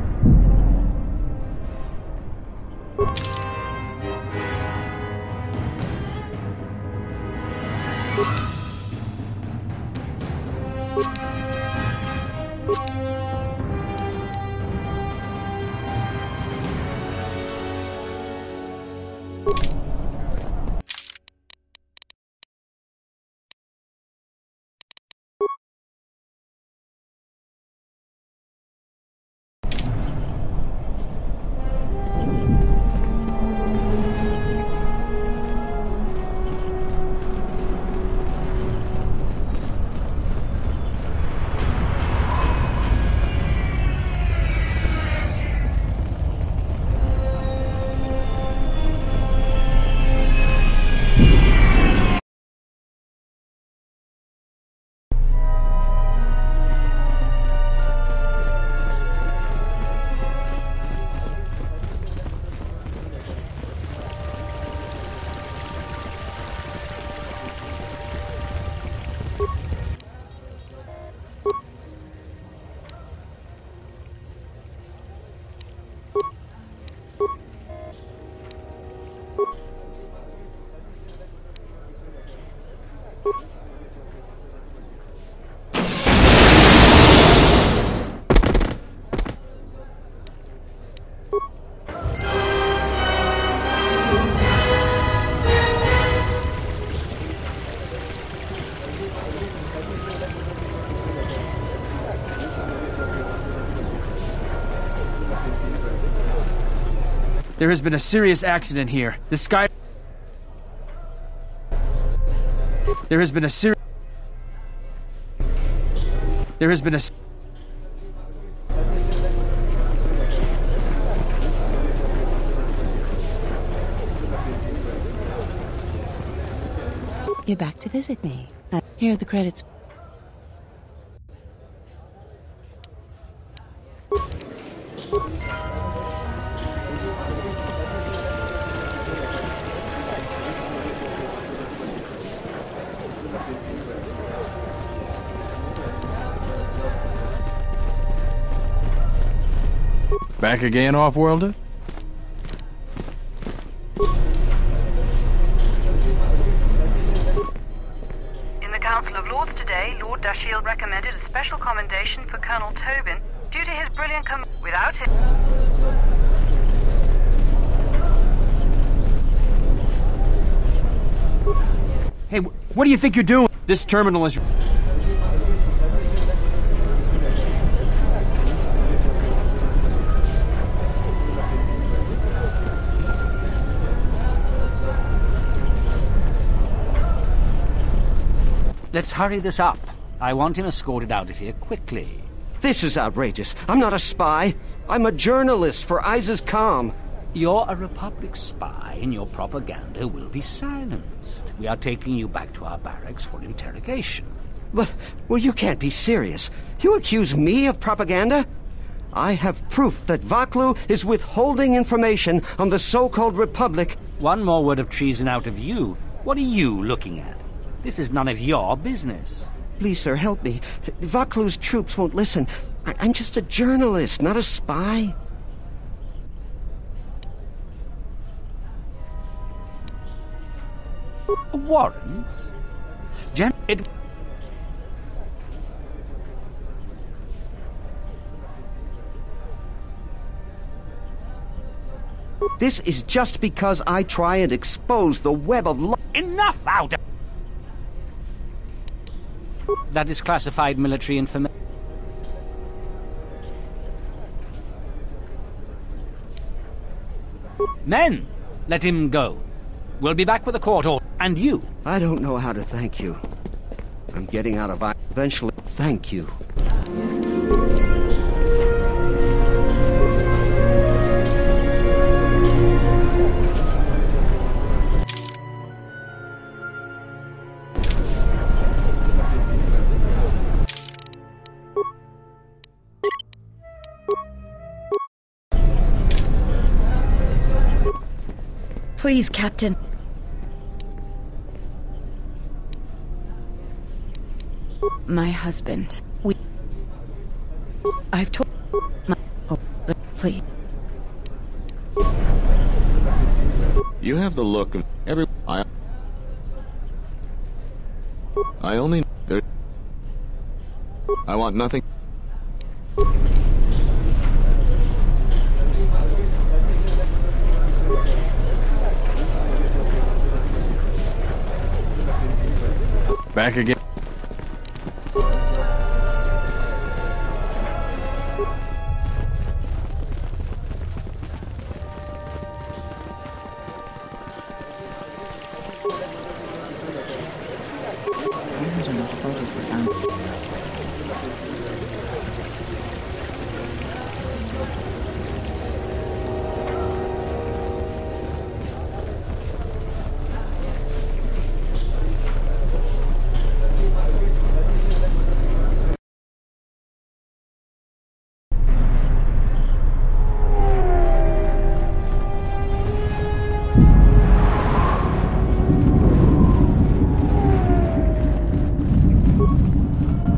There has been a serious accident here. The sky... There has been a serious... There has been a... You're back to visit me. Here are the credits. Back again, Off-Worlder? In the Council of Lords today, Lord Dashiell recommended a special commendation for Colonel Tobin due to his brilliant without him. Hey, what do you think you're doing? This terminal is... Let's hurry this up. I want him escorted out of here quickly. This is outrageous. I'm not a spy. I'm a journalist for Isis Calm. You're a Republic spy, and your propaganda will be silenced. We are taking you back to our barracks for interrogation. But, well, you can't be serious. You accuse me of propaganda? I have proof that Vaklu is withholding information on the so-called Republic. One more word of treason out of you. What are you looking at? This is none of your business. Please, sir, help me. Vaklu's troops won't listen. I'm just a journalist, not a spy. A warrant? This is just because I try and expose the web of Enough out! That is classified military information. Men, let him go. We'll be back with a court order. And you? I don't know how to thank you. I'm getting out of eventually. Thank you. Please, Captain. My husband. I've told my... Oh, please. You have the look of every... I only... There... I want nothing... Back again.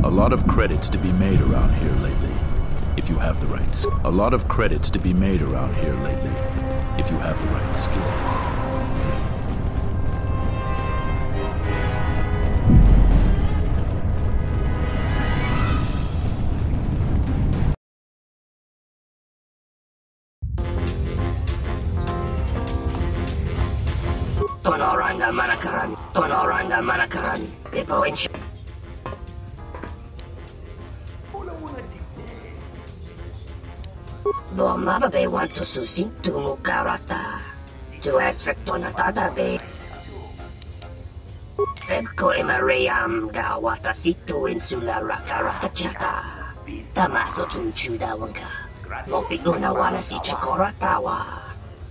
A lot of credits to be made around here lately, if you have the right skills. A lot of credits to be made around here lately, if you have the right skills. Tonoranga Manakan, Tonoranga Manakan, Ipo Inch. Bo mababe want to susintu mukarata. Tu esfrektonatada be. Febko emareyam ga watasitu insula rakaraka chata. Tamaso kinchuda wanka. Mopiguna wana si chokoratawa.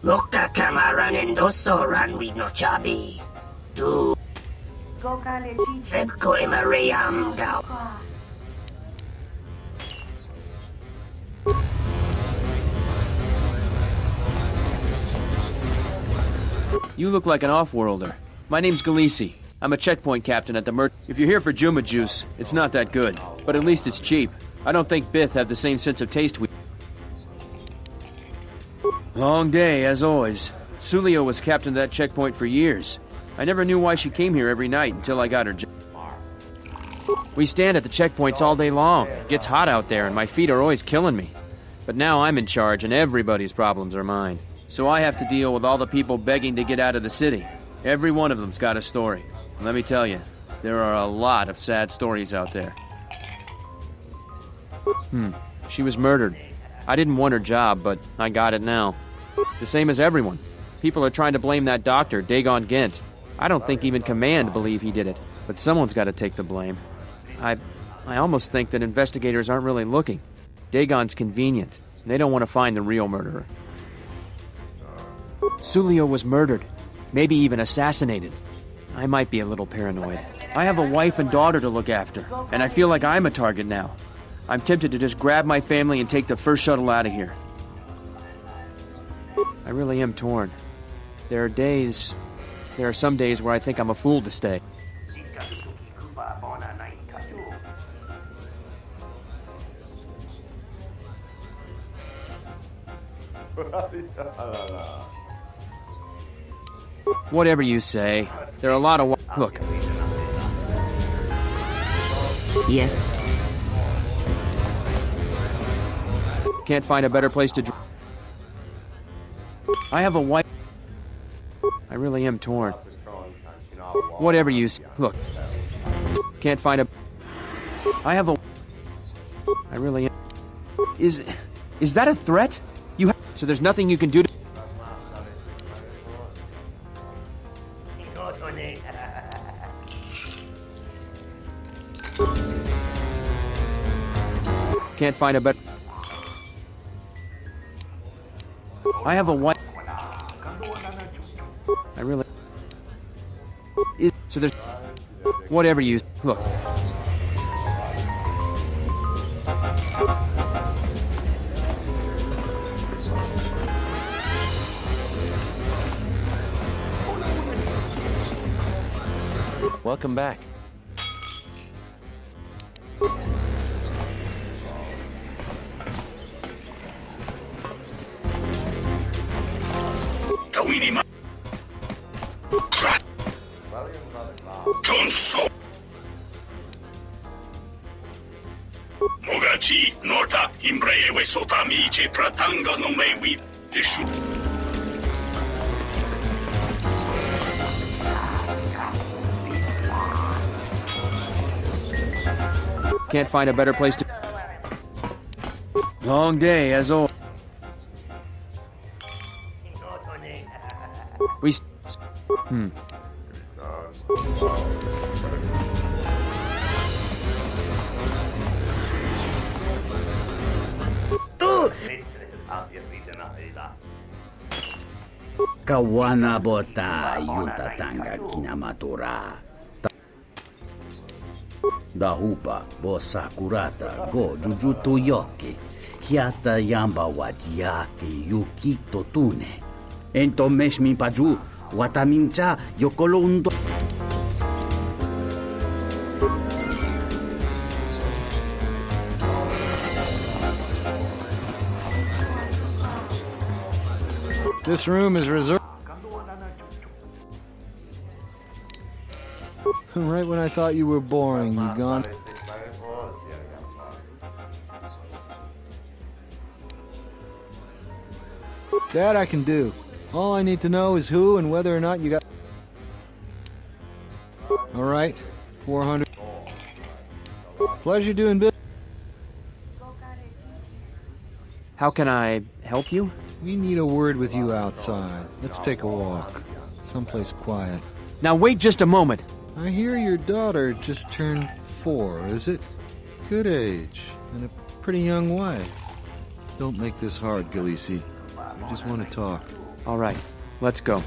Moka kamaran endoso ranwi no chabi. Du. Febko emareyam ga. You look like an off-worlder. My name's Galisi. I'm a checkpoint captain at the If you're here for Juma juice, it's not that good. But at least it's cheap. I don't think Bith have the same sense of taste we... Long day, as always. Sulio was captain of that checkpoint for years. I never knew why she came here every night until I got her job. We stand at the checkpoints all day long. It gets hot out there and my feet are always killing me. But now I'm in charge and everybody's problems are mine. So I have to deal with all the people begging to get out of the city. Every one of them's got a story. And let me tell you, there are a lot of sad stories out there. She was murdered. I didn't want her job, but I got it now. The same as everyone. People are trying to blame that doctor, Dagon Gent. I don't think even Command believe he did it, but someone's got to take the blame. I almost think that investigators aren't really looking. Dagon's convenient, and they don't want to find the real murderer. Sulio was murdered, maybe even assassinated. I might be a little paranoid. I have a wife and daughter to look after, and I feel like I'm a target now. I'm tempted to just grab my family and take the first shuttle out of here. I really am torn. There are some days where I think I'm a fool to stay. Whatever you say. There are a lot of... Look. Yes? Can't find a better place to... I have a wife... I really am torn. Whatever you say. Look. Can't find a... I have a... I really am... Is that a threat? You have... So there's nothing you can do to... Can't find a better... I have a wife... I really... So there's... Whatever you... Look. Welcome back. Mogachi nota imbreye sotami che pratanga no me we dishu. Can't find a better place to... Long day, as always. We... Kawana bota yutatanga kinamatura. Dahupa bo sakurata go jujutu yoke. Hiata yamba wajiake yukito tune. Ento meshmi paju watamincha yokolundo. This room is reserved. Right when I thought you were boring, you gone. That I can do. All I need to know is who and whether or not you got... Alright, 400. Pleasure doing business. How can I help you? We need a word with you outside. Let's take a walk. Someplace quiet. Now wait just a moment. I hear your daughter just turned 4, is it? Good age, and a pretty young wife. Don't make this hard, Gilisi. We just want to talk. All right, let's go.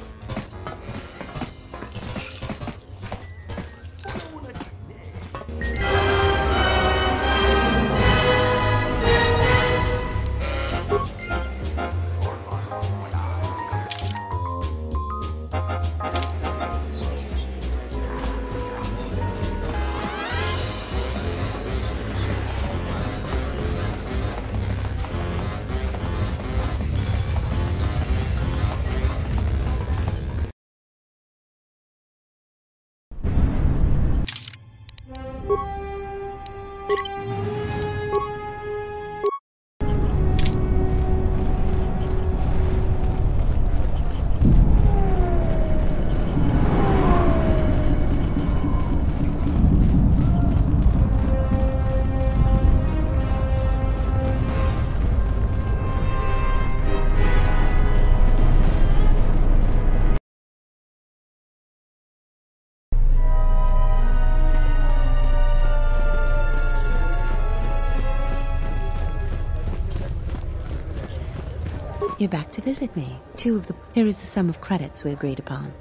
You're back to visit me. Here is the sum of credits we agreed upon.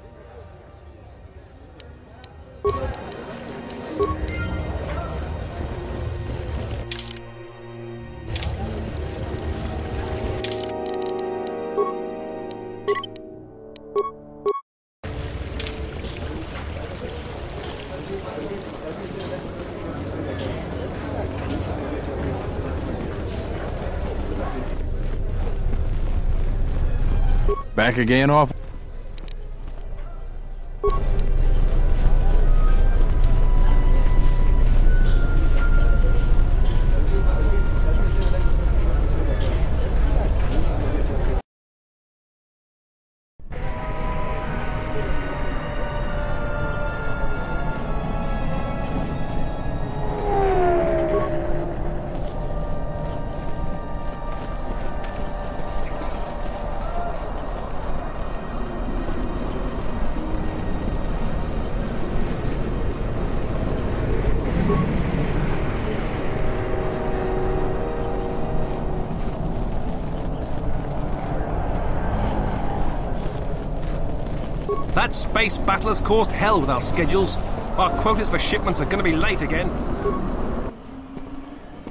Back again off. That space battle has caused hell with our schedules. Our quotas for shipments are going to be late again.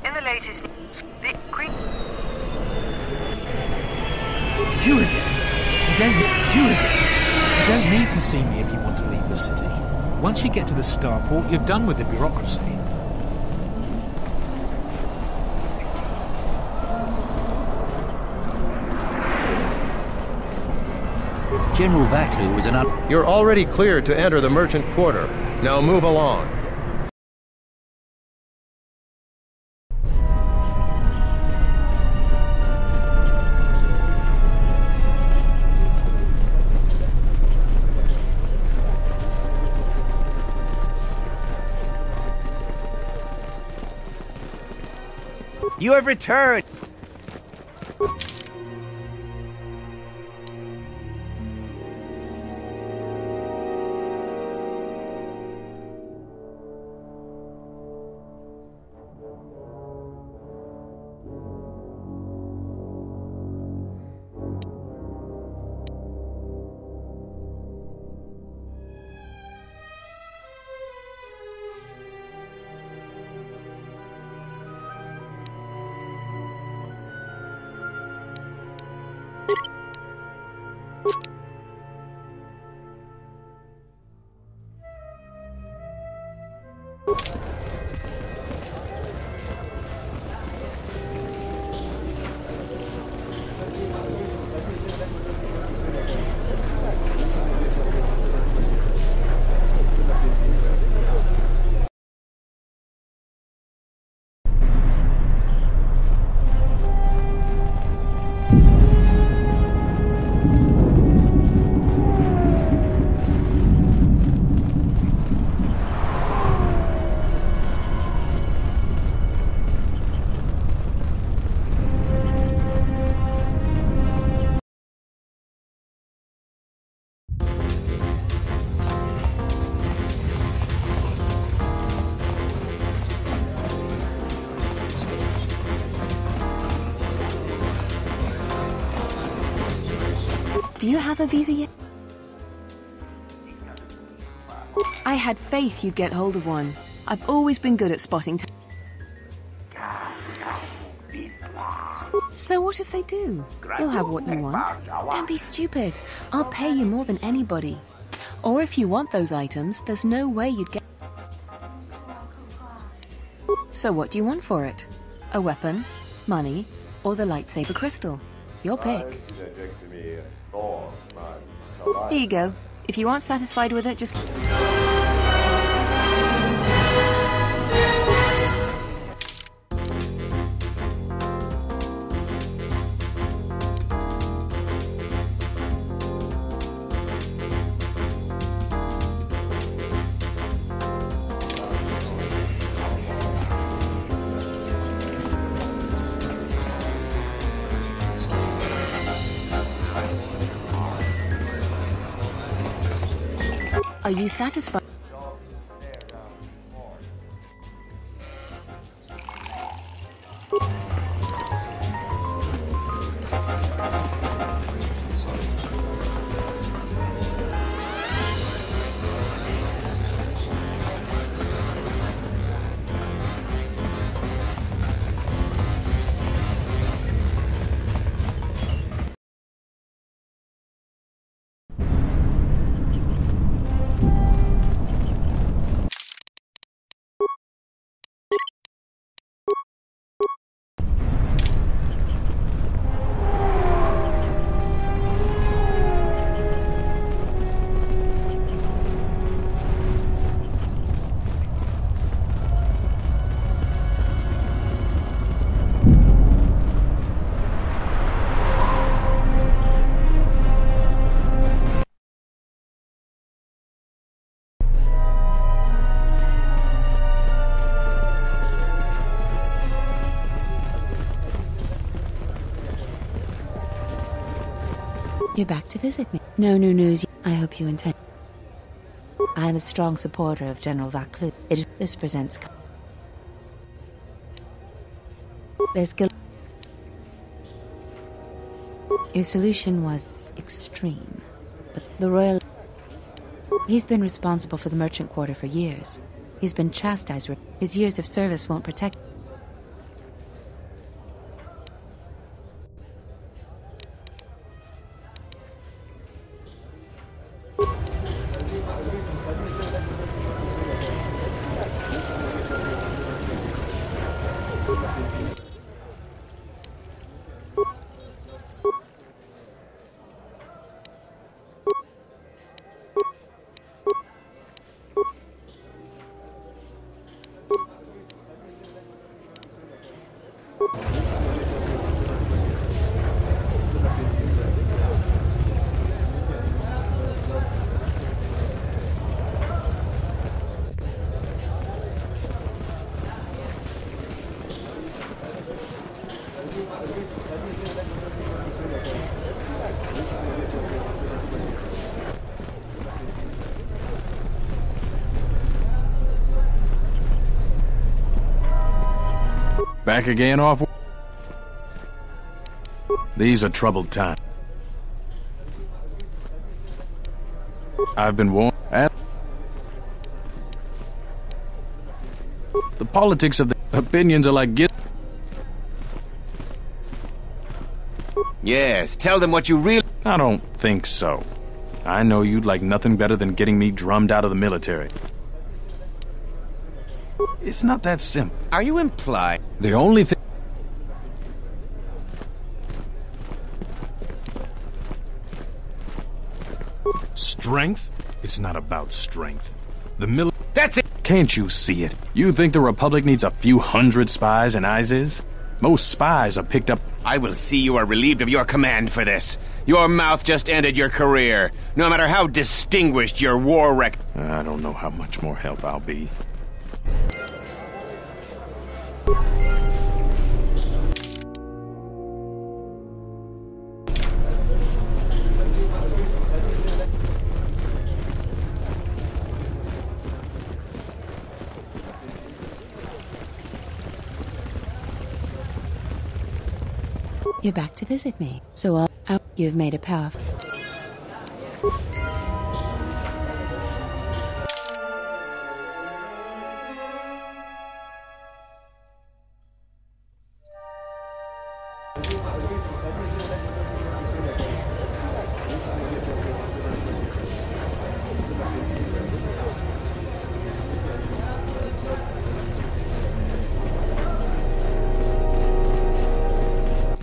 In the latest news, the Queen... You again? You don't need to see me if you want to leave the city. Once you get to the starport, you're done with the bureaucracy. General Vaklu was an You're already cleared to enter the merchant quarter. Now move along. You have returned! Do you have a visa yet? I had faith you'd get hold of one. I've always been good at spotting So what if they do? You'll have what you want. Don't be stupid. I'll pay you more than anybody. Or if you want those items, there's no way you'd get... So what do you want for it? A weapon, money, or the lightsaber crystal? Your pick. Here you go. If you aren't satisfied with it, just... Are you satisfied? You're back to visit me. No new news. I hope you intend. I am a strong supporter of General Vaclu. This presents... There's guilt. Your solution was extreme, but the royal... He's been responsible for the merchant quarter for years. He's been chastised. His years of service won't protect... Back again off. These are troubled times. I've been warned. The politics of the opinions are like Yes, tell them what you really... I don't think so. I know you'd like nothing better than getting me drummed out of the military. It's not that simple. Are you implying? The only thing... Strength? It's not about strength. The That's it! Can't you see it? You think the Republic needs a few hundred spies in ISIS? Most spies are picked up... I will see you are relieved of your command for this. Your mouth just ended your career, no matter how distinguished your war record. I don't know how much more help I'll be. You're back to visit me, so you've made a powerful...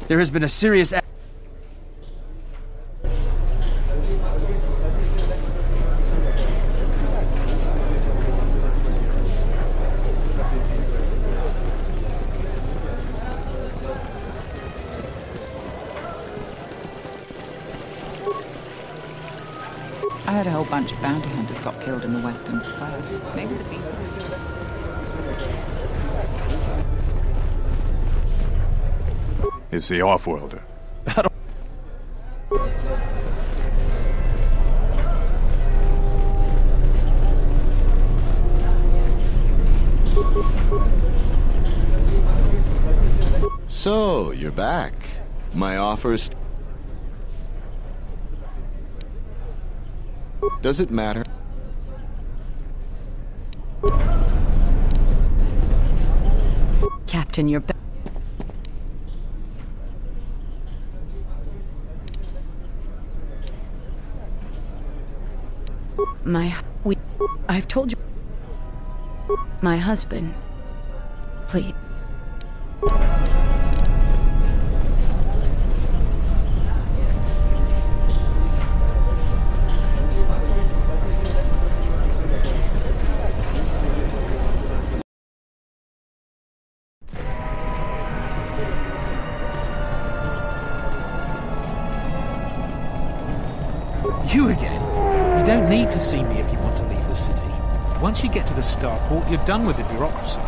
There has been a serious... I heard a whole bunch of bounty hunters got killed in the Western Square. Maybe the beast... It's the off-worlder. I don't... So, you're back. My offer's... Does it matter? Captain, you're back. I've told you. My husband. Please. You again? You don't need to see me if you want to leave the city. Once you get to the starport, you're done with the bureaucracy.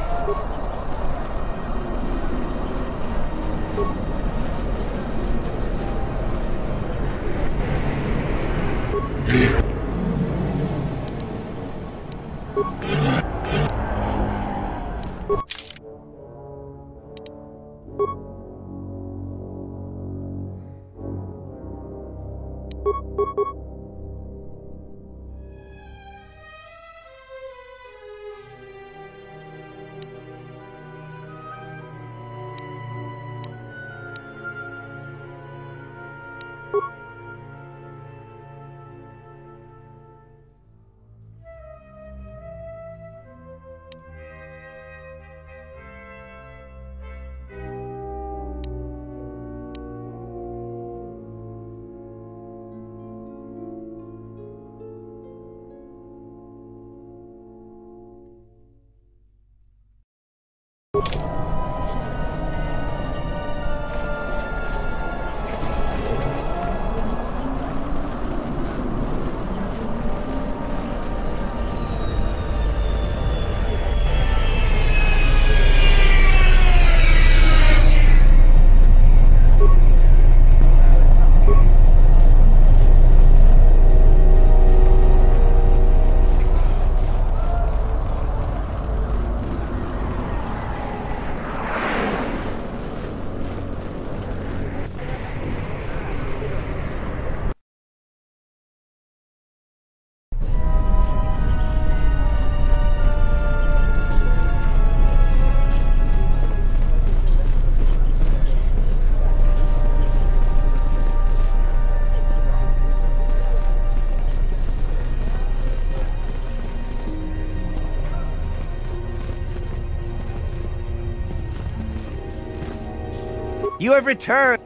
You have returned!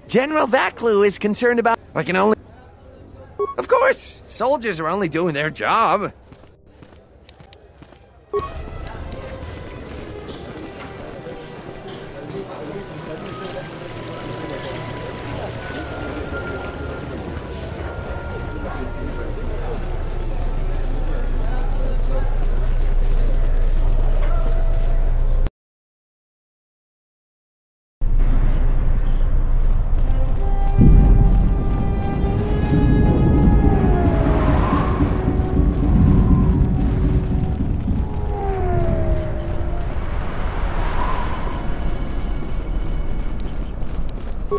General Vaklu is concerned about... I can only... Of course! Soldiers are only doing their job.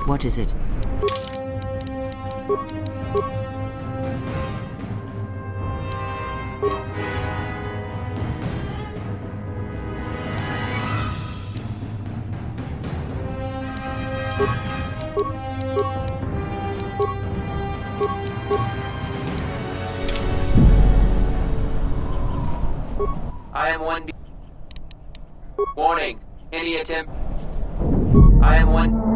What is it? I am 1B. Warning. Any attempt. I am 1.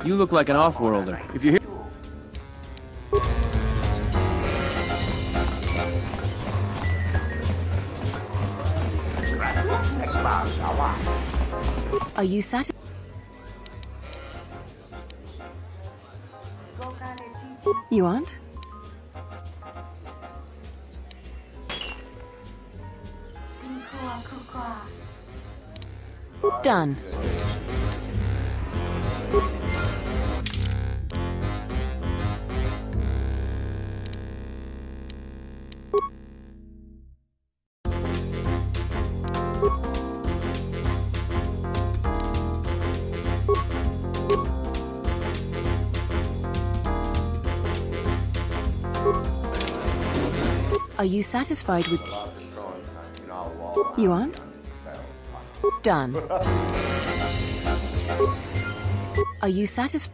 You look like an off-worlder. If you're here... Are you satisfied? You aren't? Done. Are you satisfied with... You aren't? Done. Are you satisfied?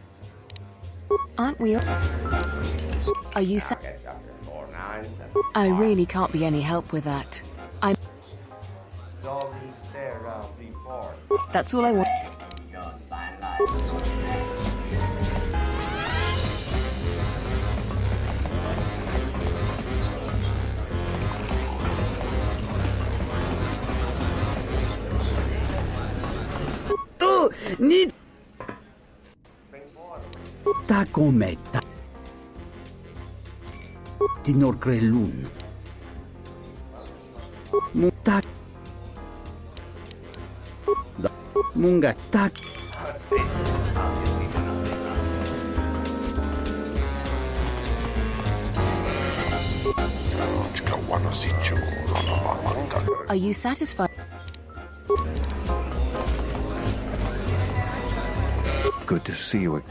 Aren't we all... Are you I really can't be any help with that. I'm... That's all I want. Ni ta cometa Tinor Grelun Muta Munga tak Are you satisfied? Good to see you.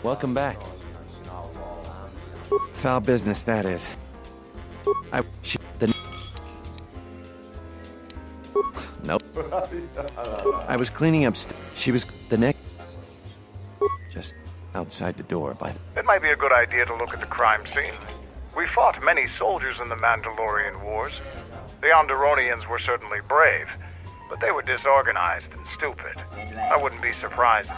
Welcome back. Foul business, that is. Nope. I was cleaning up she was the neck just outside the door by the... It might be a good idea to look at the crime scene. We fought many soldiers in the Mandalorian Wars. The Onderonians were certainly brave, but they were disorganized and stupid. I wouldn't be surprised.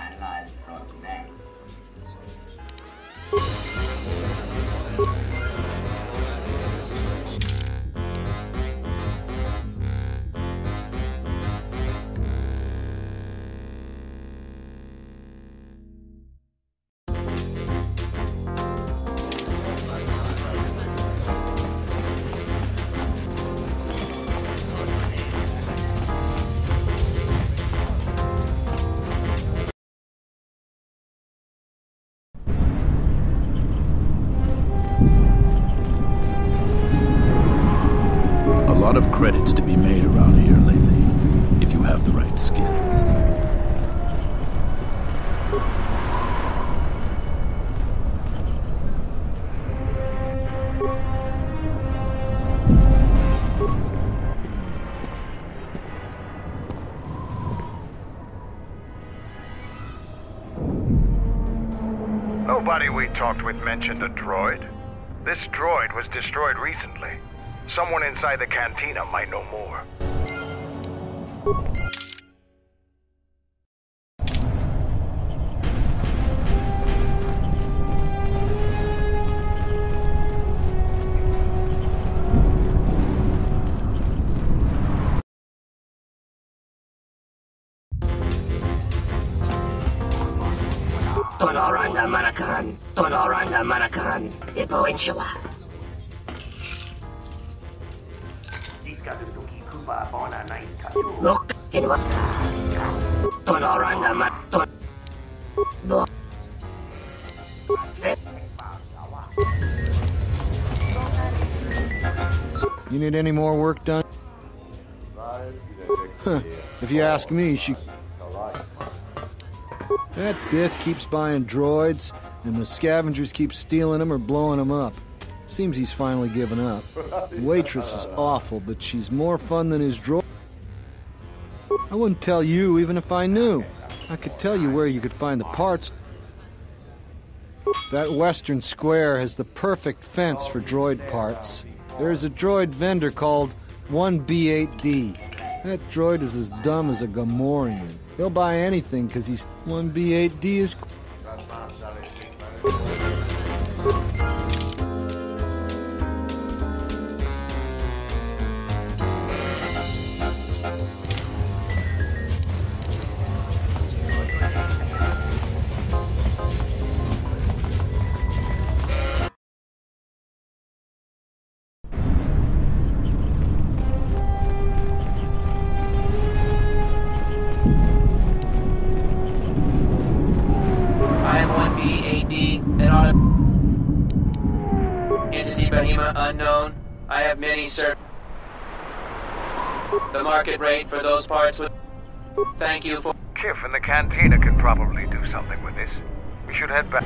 credits to be made around here lately, if you have the right skills. Nobody we talked with mentioned a droid. This droid was destroyed recently. Someone inside the cantina might know more. Tonoranga Manakan, Ipo Inshawa. Look in what Tonoranga Maton. You need any more work done? Huh. If you ask me, that Biff keeps buying droids, and the scavengers keep stealing them or blowing them up. Seems he's finally given up. The waitress is awful, but she's more fun than his droid. I wouldn't tell you even if I knew. I could tell you where you could find the parts. That western square has the perfect fence for droid parts. There's a droid vendor called 1B8D. That droid is as dumb as a Gamorrean. He'll buy anything because he's 1B8D is... Unknown. I have many, sir. The market rate for those parts would... Thank you for... Kiff in the cantina could probably do something with this. We should head back.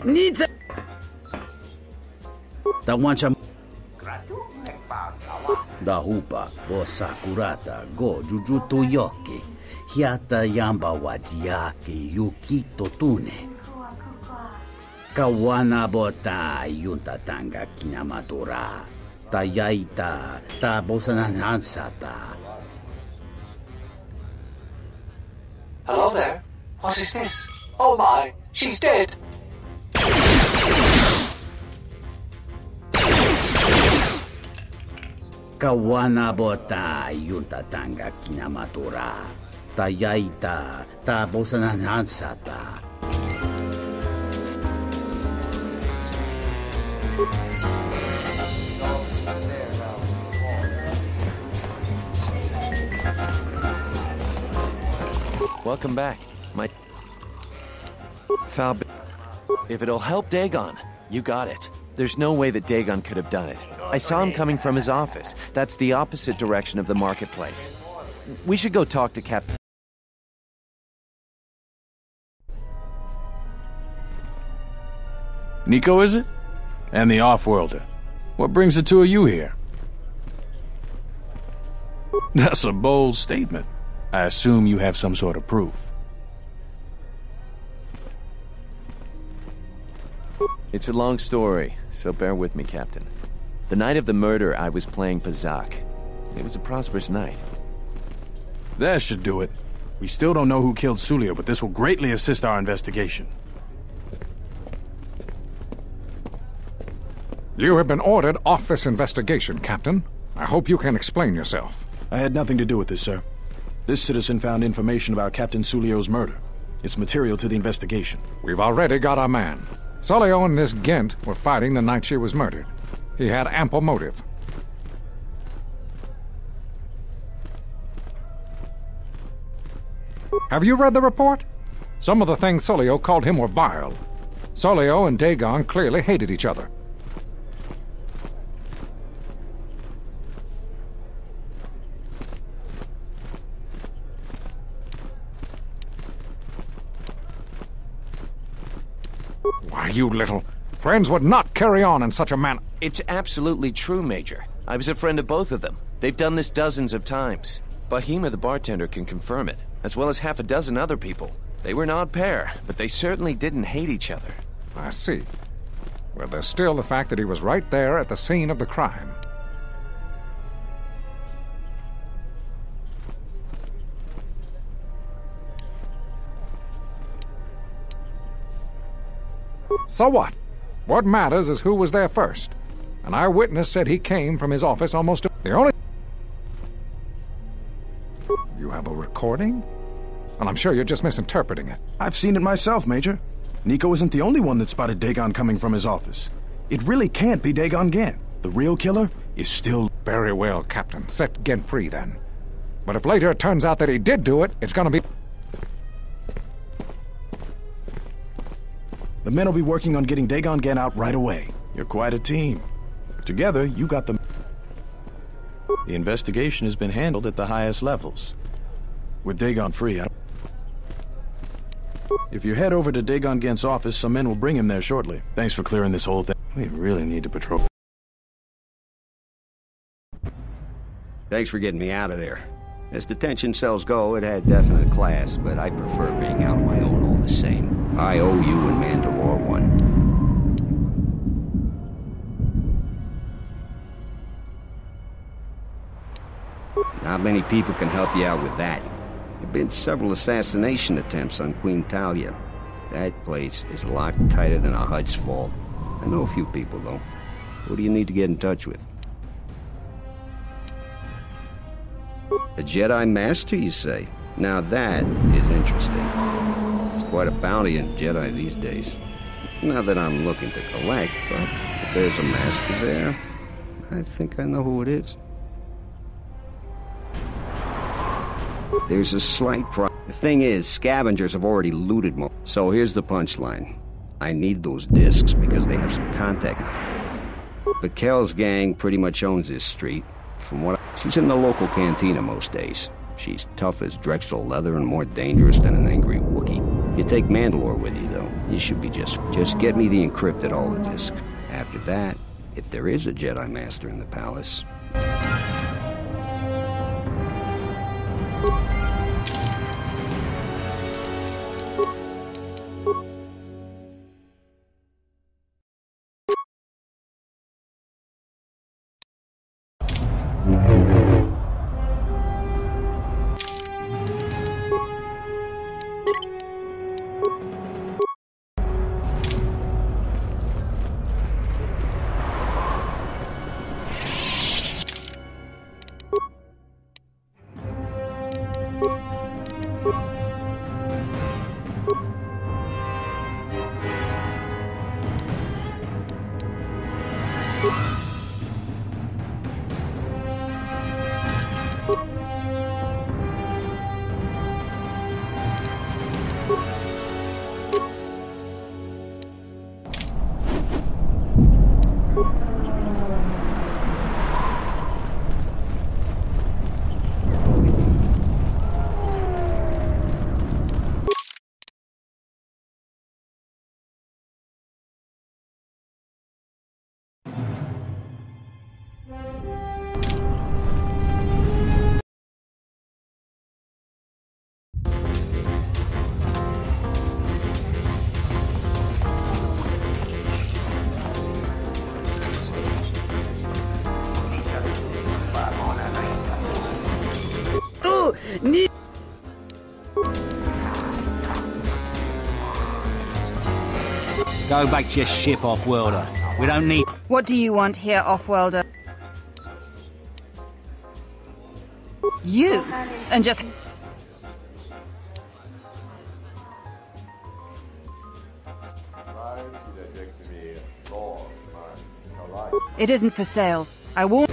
Needs a da wancha da hupa bo sakurata go jujuto yoki hiata yamba wajiaki yukito tune kawana bota yunta tanga kinamatura tayaita ta bosananansata. Hello there. What is this? Oh my, she's dead. Kawana bota yunta tanga kinamatura tayaita ta bosananansata. Welcome back. My foul. If it'll help Dagon, you got it. There's no way that Dagon could have done it. I saw him coming from his office. That's the opposite direction of the marketplace. We should go talk to Captain. Nico, is it? And the off-worlder. What brings the two of you here? That's a bold statement. I assume you have some sort of proof. It's a long story, so bear with me, Captain. The night of the murder, I was playing Pazak. It was a prosperous night. That should do it. We still don't know who killed Sulio, but this will greatly assist our investigation. You have been ordered off this investigation, Captain. I hope you can explain yourself. I had nothing to do with this, sir. This citizen found information about Captain Sulio's murder. It's material to the investigation. We've already got our man. Sulio and this Gent were fighting the night she was murdered. He had ample motive. Have you read the report? Some of the things Sulio called him were vile. Sulio and Dagon clearly hated each other. Why, you little... Friends would not carry on in such a manner. It's absolutely true, Major. I was a friend of both of them. They've done this dozens of times. Bahima the bartender can confirm it, as well as half a dozen other people. They were an odd pair, but they certainly didn't hate each other. I see. Well, there's still the fact that he was right there at the scene of the crime. So what? What matters is who was there first. An eyewitness said he came from his office almost... The only... You have a recording? Well, I'm sure you're just misinterpreting it. I've seen it myself, Major. Nico isn't the only one that spotted Dagon coming from his office. It really can't be Dagon Gent. The real killer is still... Very well, Captain. Set Gent free, then. But if later it turns out that he did do it, it's gonna be... The men will be working on getting Dagon Gent out right away. You're quite a team. Together, you got the... The investigation has been handled at the highest levels. With Dagon free, If you head over to Dagon Gent's office, some men will bring him there shortly. Thanks for clearing this whole thing. We really need to patrol. Thanks for getting me out of there. As detention cells go, it had definite class, but I prefer being out on my own all the same. I owe you and Mandalore one. Not many people can help you out with that. There have been several assassination attempts on Queen Talia. That place is locked tighter than a Hud's vault. I know a few people, though. Who do you need to get in touch with? A Jedi Master, you say? Now that is interesting. It's quite a bounty in Jedi these days. Not that I'm looking to collect, but if there's a master there, I think I know who it is. There's a slight problem. The thing is, scavengers have already looted most. So here's the punchline. I need those discs because they have some contact. But Kel's gang pretty much owns this street. From what she's in the local cantina most days. She's tough as Drexel leather and more dangerous than an angry Wookiee. You take Mandalore with you, though. You should be just get me the encrypted holodesk. After that, if there is a Jedi Master in the palace... Go back to your ship, off-worlder. We don't need... What do you want here, off-worlder? You? And just... It isn't for sale. I won't...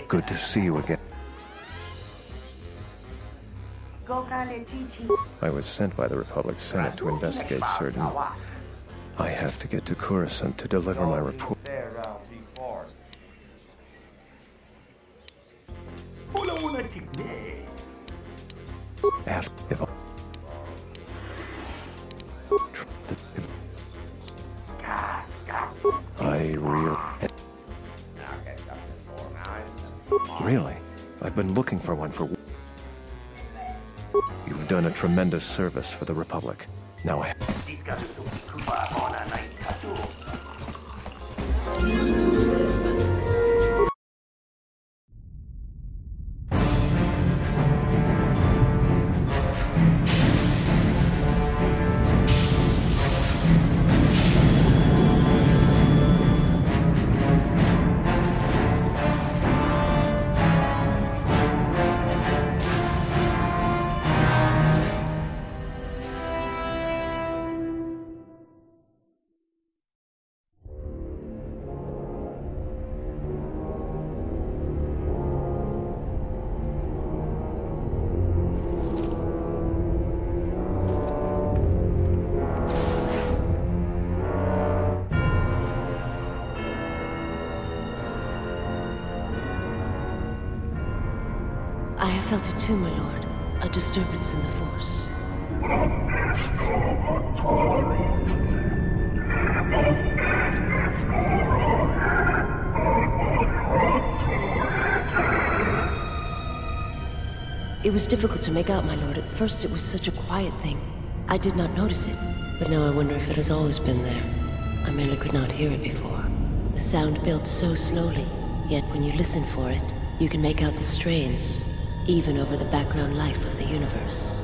Good to see you again. I was sent by the Republic Senate to investigate certain... I have to get to Coruscant to deliver my report. If you're... Really? I've been looking for one for... You've done a tremendous service for the Republic. Now I... I have felt it too, my lord. A disturbance in the Force. It was difficult to make out, my lord. At first it was such a quiet thing. I did not notice it. But now I wonder if it has always been there. I merely could not hear it before. The sound built so slowly, yet when you listen for it, you can make out the strains, even over the background life of the universe.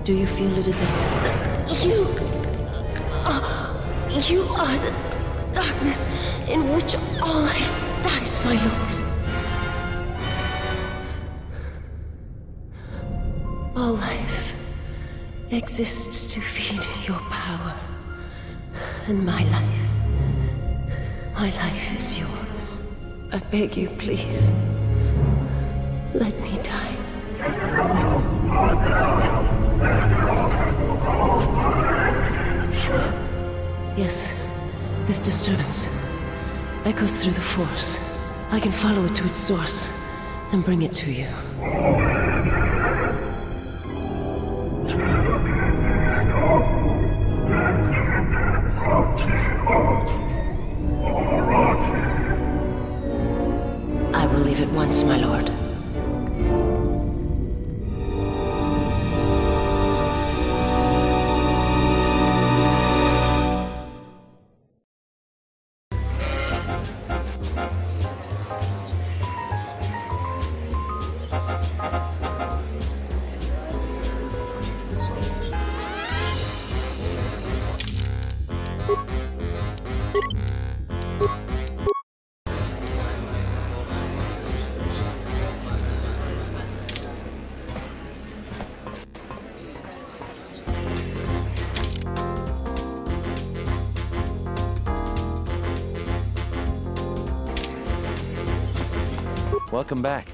Do you feel it is a... You are the darkness in which all life dies, my lord. All life exists to feed your power. And my life is yours. I beg you, please. Let me die. Yes, this disturbance echoes through the Force. I can follow it to its source and bring it to you. I will leave at once, my lord. Welcome back.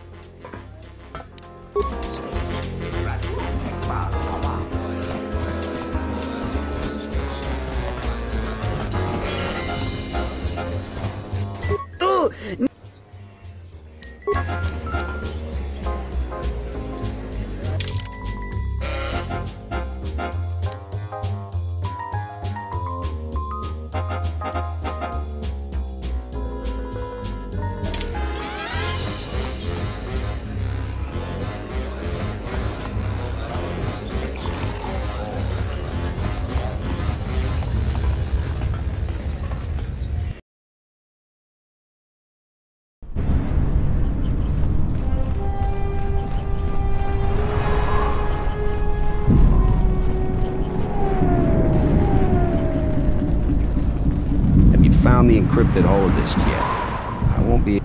Found the encrypted holodisks yet. I won't be...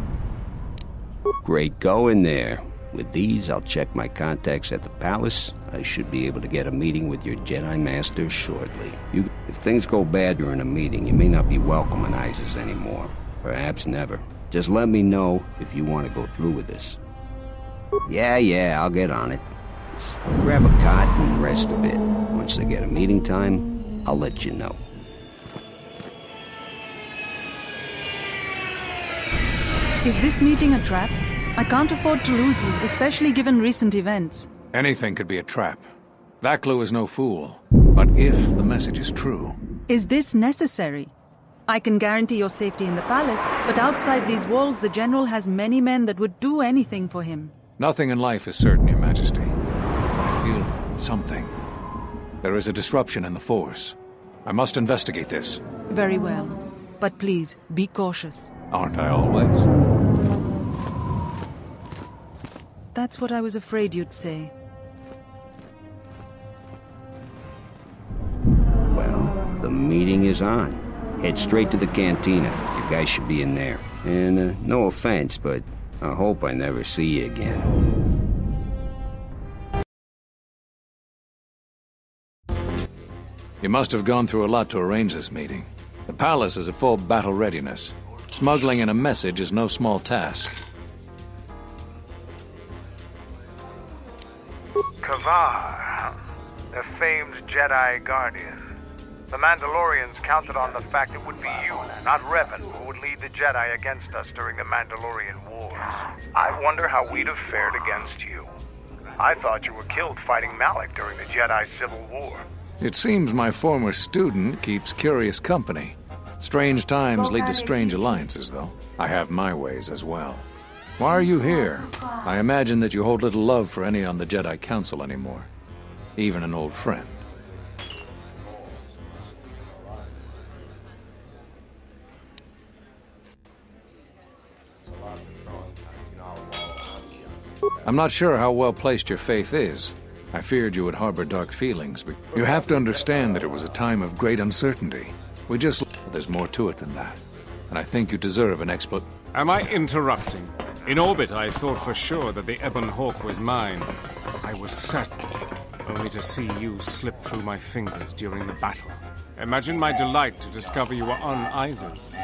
Great going there. With these, I'll check my contacts at the palace. I should be able to get a meeting with your Jedi Master shortly. If things go bad during a meeting, you may not be welcome in Isis anymore. Perhaps never. Just let me know if you want to go through with this. Yeah, I'll get on it. Just grab a cot and rest a bit. Once I get a meeting time, I'll let you know. Is this meeting a trap? I can't afford to lose you, especially given recent events. Anything could be a trap. Vaklu is no fool. But But if the message is true... Is this necessary? I can guarantee your safety in the palace, but outside these walls the General has many men that would do anything for him. Nothing in life is certain, Your Majesty. I feel something. There is a disruption in the Force. I must investigate this. Very well. But please, be cautious. Aren't I always? That's what I was afraid you'd say. Well, the meeting is on. Head straight to the cantina. You guys should be in there. And, no offense, but I hope I never see you again. You must have gone through a lot to arrange this meeting. The palace is at full battle readiness. Smuggling in a message is no small task. Kavar, the famed Jedi Guardian. The Mandalorians counted on the fact it would be you, not Revan, who would lead the Jedi against us during the Mandalorian Wars. I wonder how we'd have fared against you. I thought you were killed fighting Malik during the Jedi Civil War. It seems my former student keeps curious company. Strange times lead to strange alliances, though. I have my ways as well. Why are you here? I imagine that you hold little love for any on the Jedi Council anymore. Even an old friend. I'm not sure how well placed your faith is. I feared you would harbor dark feelings, but you have to understand that it was a time of great uncertainty. There's more to it than that. And I think you deserve an explanation. Am I interrupting? In orbit, I thought for sure that the Ebon Hawk was mine. I was certain, only to see you slip through my fingers during the battle. Imagine my delight to discover you were on Isis.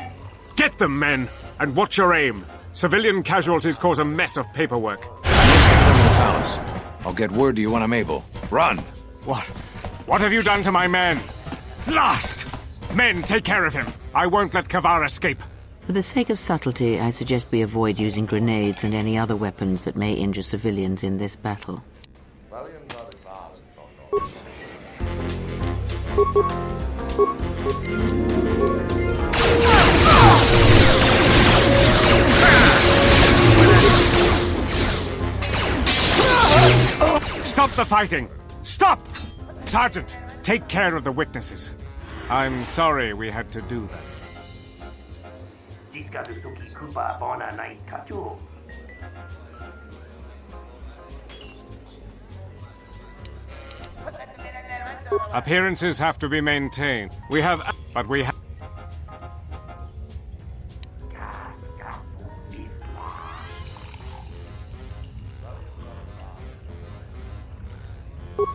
Get them, men, and watch your aim. Civilian casualties cause a mess of paperwork. Come to the palace. I'll get word to you when I'm able. Run! What have you done to my men? Last! Men, take care of him. I won't let Kavar escape. For the sake of subtlety, I suggest we avoid using grenades and any other weapons that may injure civilians in this battle. Stop the fighting! Stop! Sergeant, take care of the witnesses. I'm sorry we had to do that. Appearances have to be maintained. We have...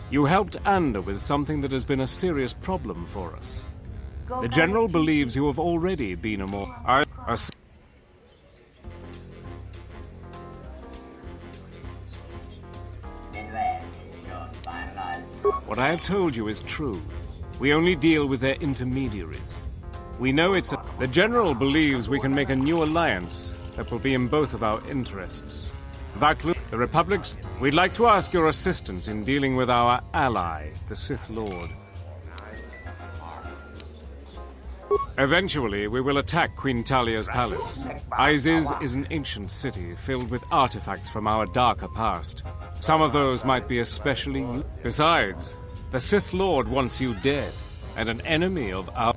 You helped Ander with something that has been a serious problem for us. The General believes you have already been What I have told you is true. We only deal with their intermediaries. We know The General believes we can make a new alliance that will be in both of our interests. Vaklu, the Republic's... We'd like to ask your assistance in dealing with our ally, the Sith Lord. Eventually, we will attack Queen Talia's palace. Isis is an ancient city filled with artifacts from our darker past. Some of those might be especially... Besides, the Sith Lord wants you dead, and an enemy of our...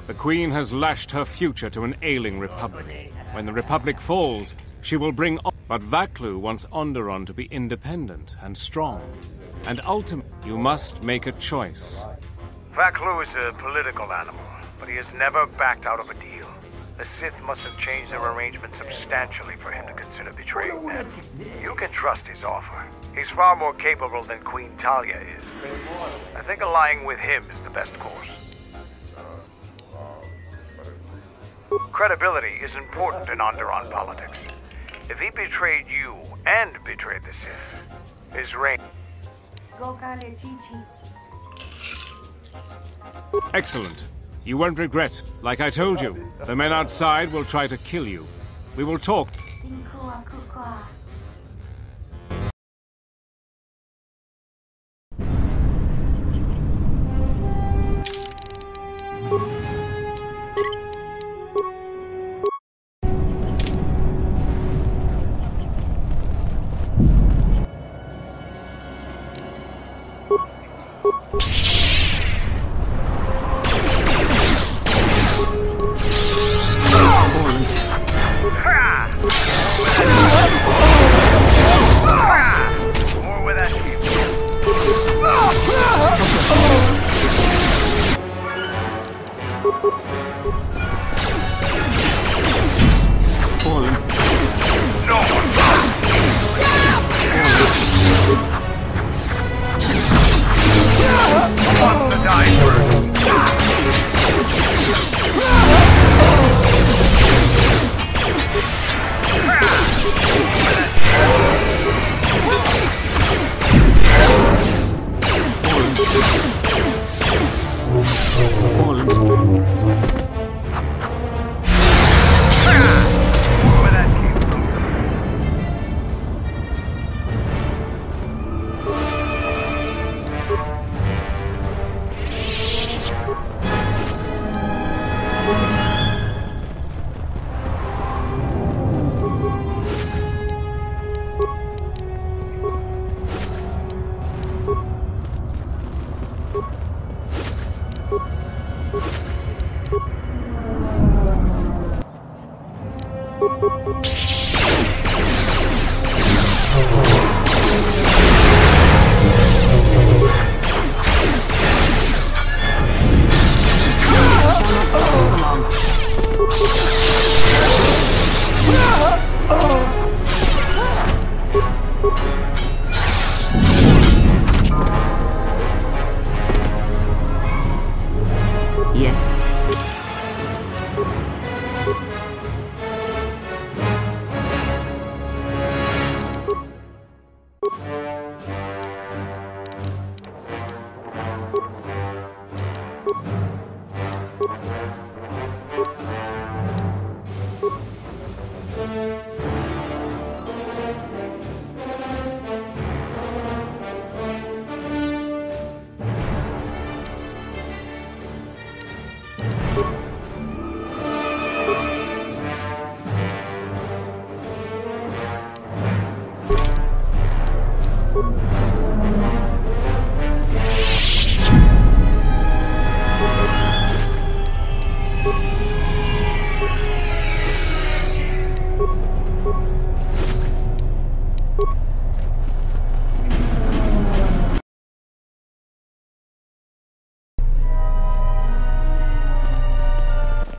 The Queen has lashed her future to an ailing Republic. When the Republic falls, she will bring... But Vaklu wants Onderon to be independent and strong. And ultimately, you must make a choice. Vaklu is a political animal, but he has never backed out of a deal. The Sith must have changed their arrangement substantially for him to consider betraying them. You can trust his offer. He's far more capable than Queen Talia is. I think allying with him is the best course. Credibility is important in Onderon politics. If he betrayed you and betrayed the Sith, his reign... Excellent. You won't regret. Like I told you, the men outside will try to kill you. We will talk.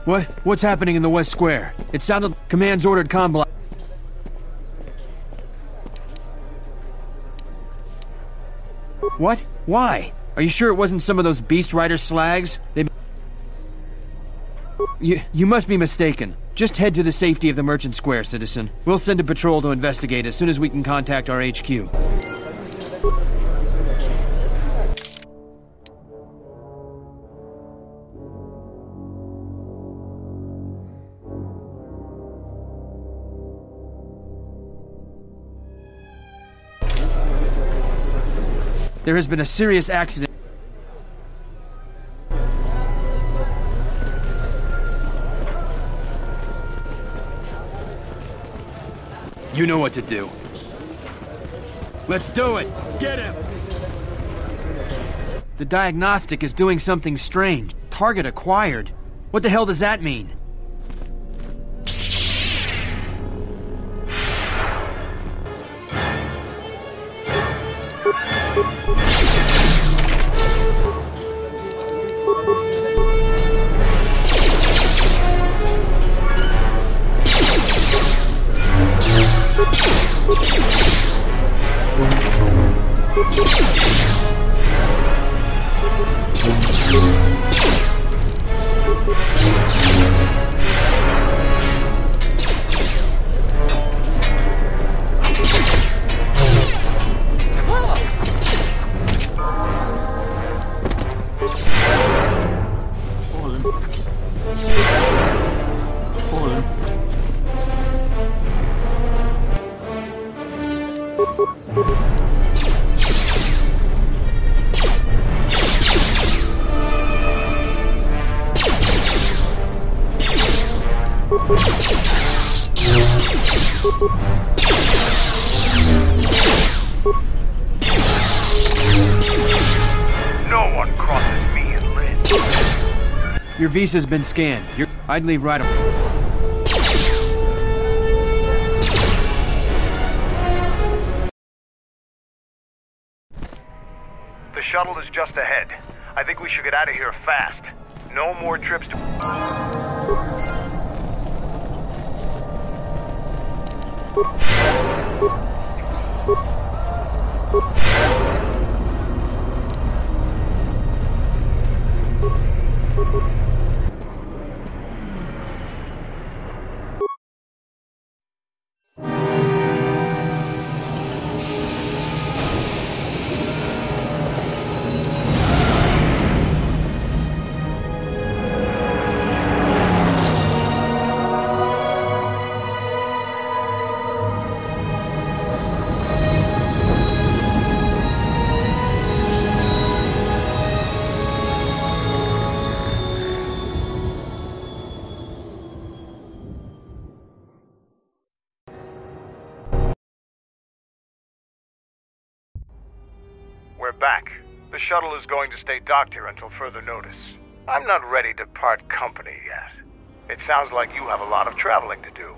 What's happening in the West Square? It sounded... Command's ordered comm. What? Why? Are you sure it wasn't some of those Beast Rider slags? You must be mistaken. Just head to the safety of the Merchant Square, citizen. We'll send a patrol to investigate as soon as we can contact our HQ. There has been a serious accident. You know what to do. Let's do it! Get him! The diagnostic is doing something strange. Target acquired. What the hell does that mean? No one crosses me and lives. Your visa's been scanned. I'd leave right away. The shuttle is just ahead. I think we should get out of here fast. No more trips to... We're back. The shuttle is going to stay docked here until further notice. I'm not ready to part company yet. It sounds like you have a lot of traveling to do.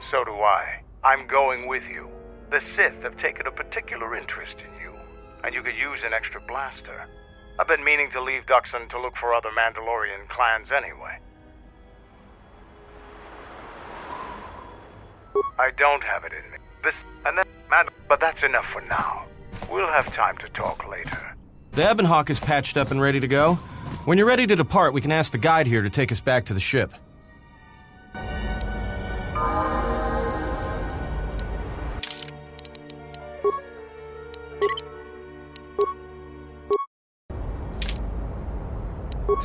So do I. I'm going with you. The Sith have taken a particular interest in you, and you could use an extra blaster. I've been meaning to leave Duxon to look for other Mandalorian clans anyway. I don't have it in me. But that's enough for now. We'll have time to talk later. The Ebon Hawk is patched up and ready to go. When you're ready to depart, we can ask the guide here to take us back to the ship.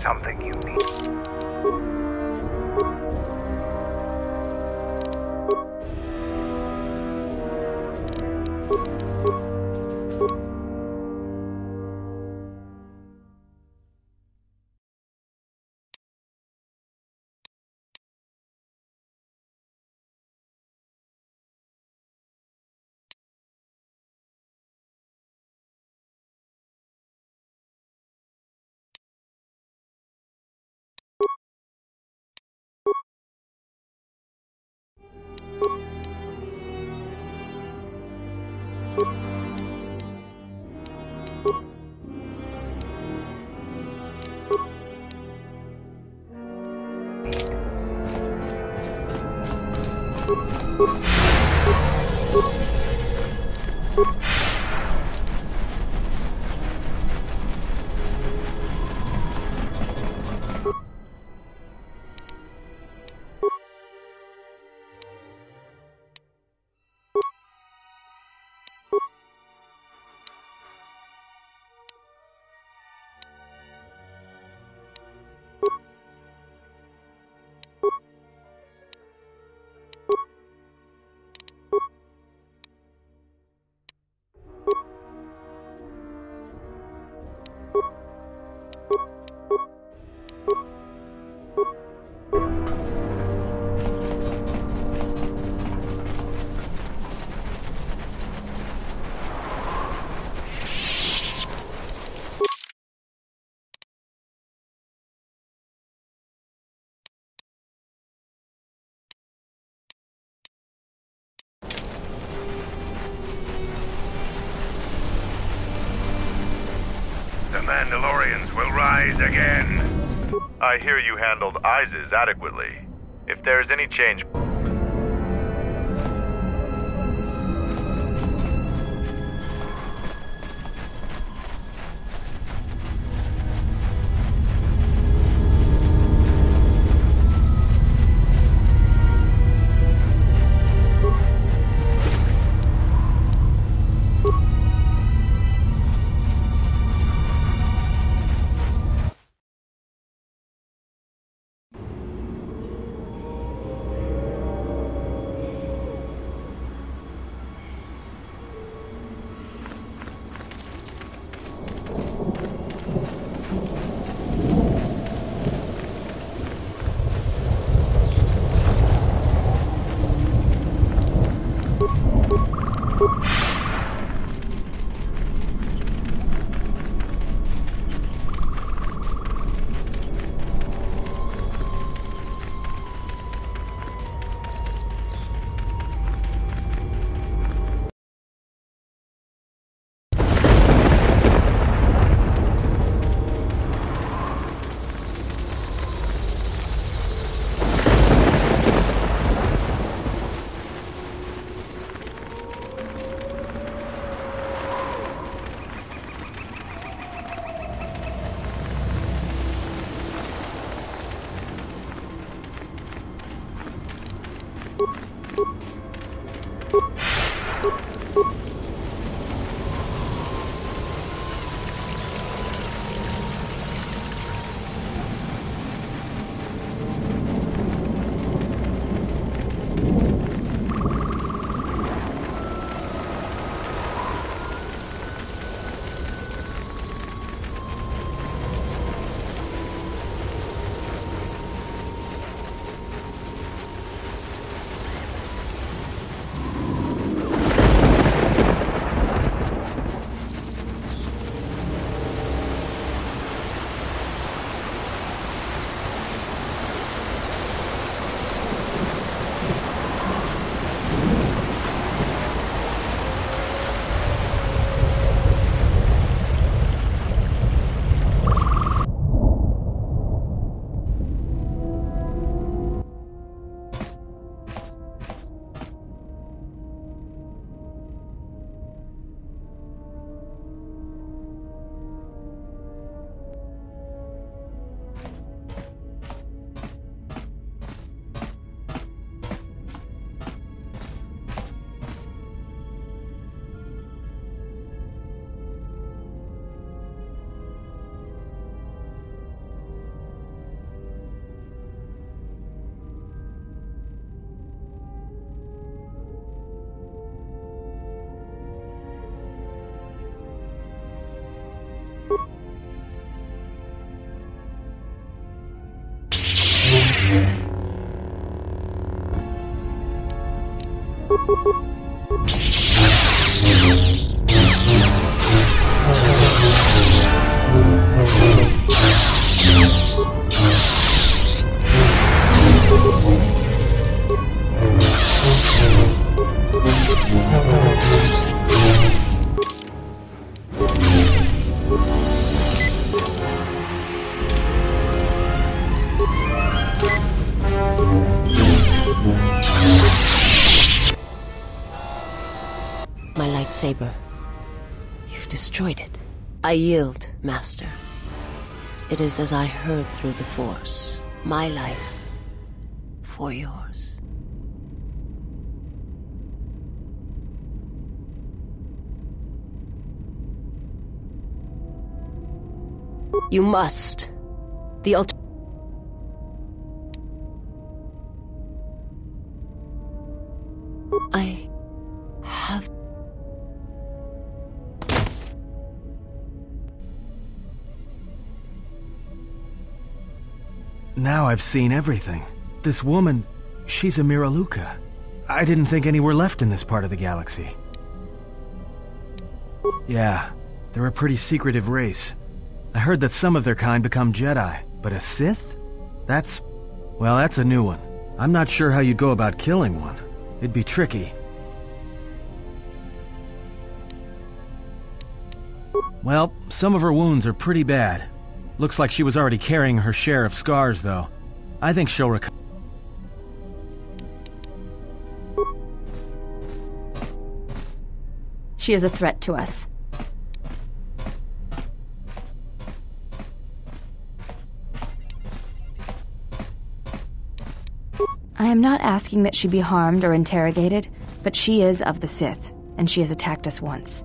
Something you need. Mandalorians will rise again. I hear you handled Isis adequately. If there's any change... My lightsaber. You've destroyed it. I yield, Master. It is as I heard through the Force. My life for yours. You must. The ultimate. I have. Now I've seen everything. This woman, she's a Miraluka. I didn't think any were left in this part of the galaxy. Yeah, they're a pretty secretive race. I heard that some of their kind become Jedi, but a Sith? That's a new one. I'm not sure how you'd go about killing one. It'd be tricky. Well, some of her wounds are pretty bad. Looks like she was already carrying her share of scars, though. I think she'll recover. She is a threat to us. I am not asking that she be harmed or interrogated, but she is of the Sith, and she has attacked us once.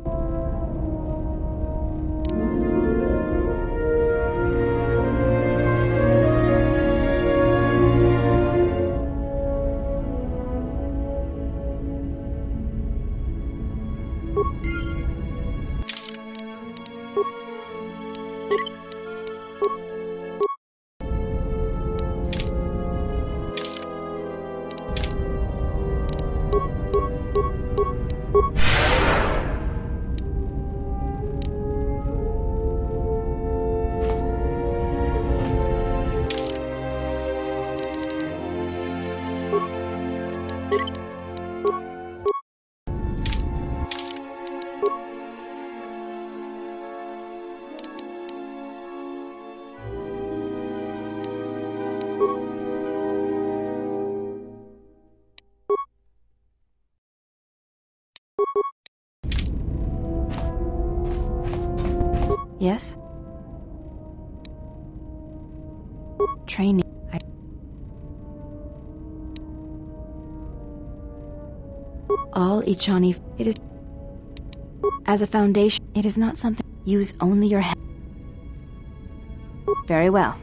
Yes? Training. All Ichani. It is. As a foundation, it is not something. Use only your head. Very well.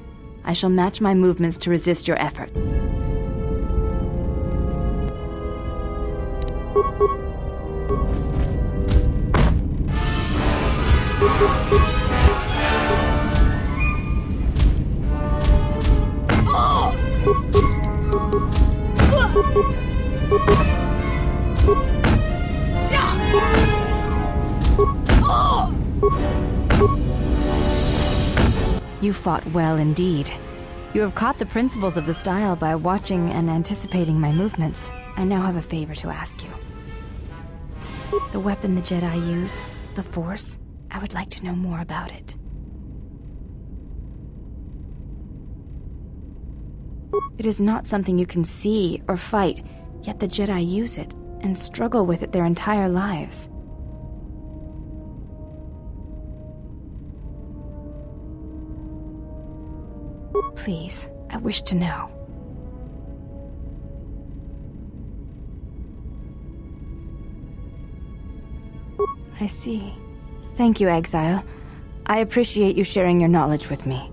I shall match my movements to resist your efforts. You fought well indeed. You have caught the principles of the style by watching and anticipating my movements. I now have a favor to ask you. The weapon the Jedi use, the Force, I would like to know more about it. It is not something you can see or fight, yet the Jedi use it and struggle with it their entire lives. Please, I wish to know. I see. Thank you, Exile. I appreciate you sharing your knowledge with me.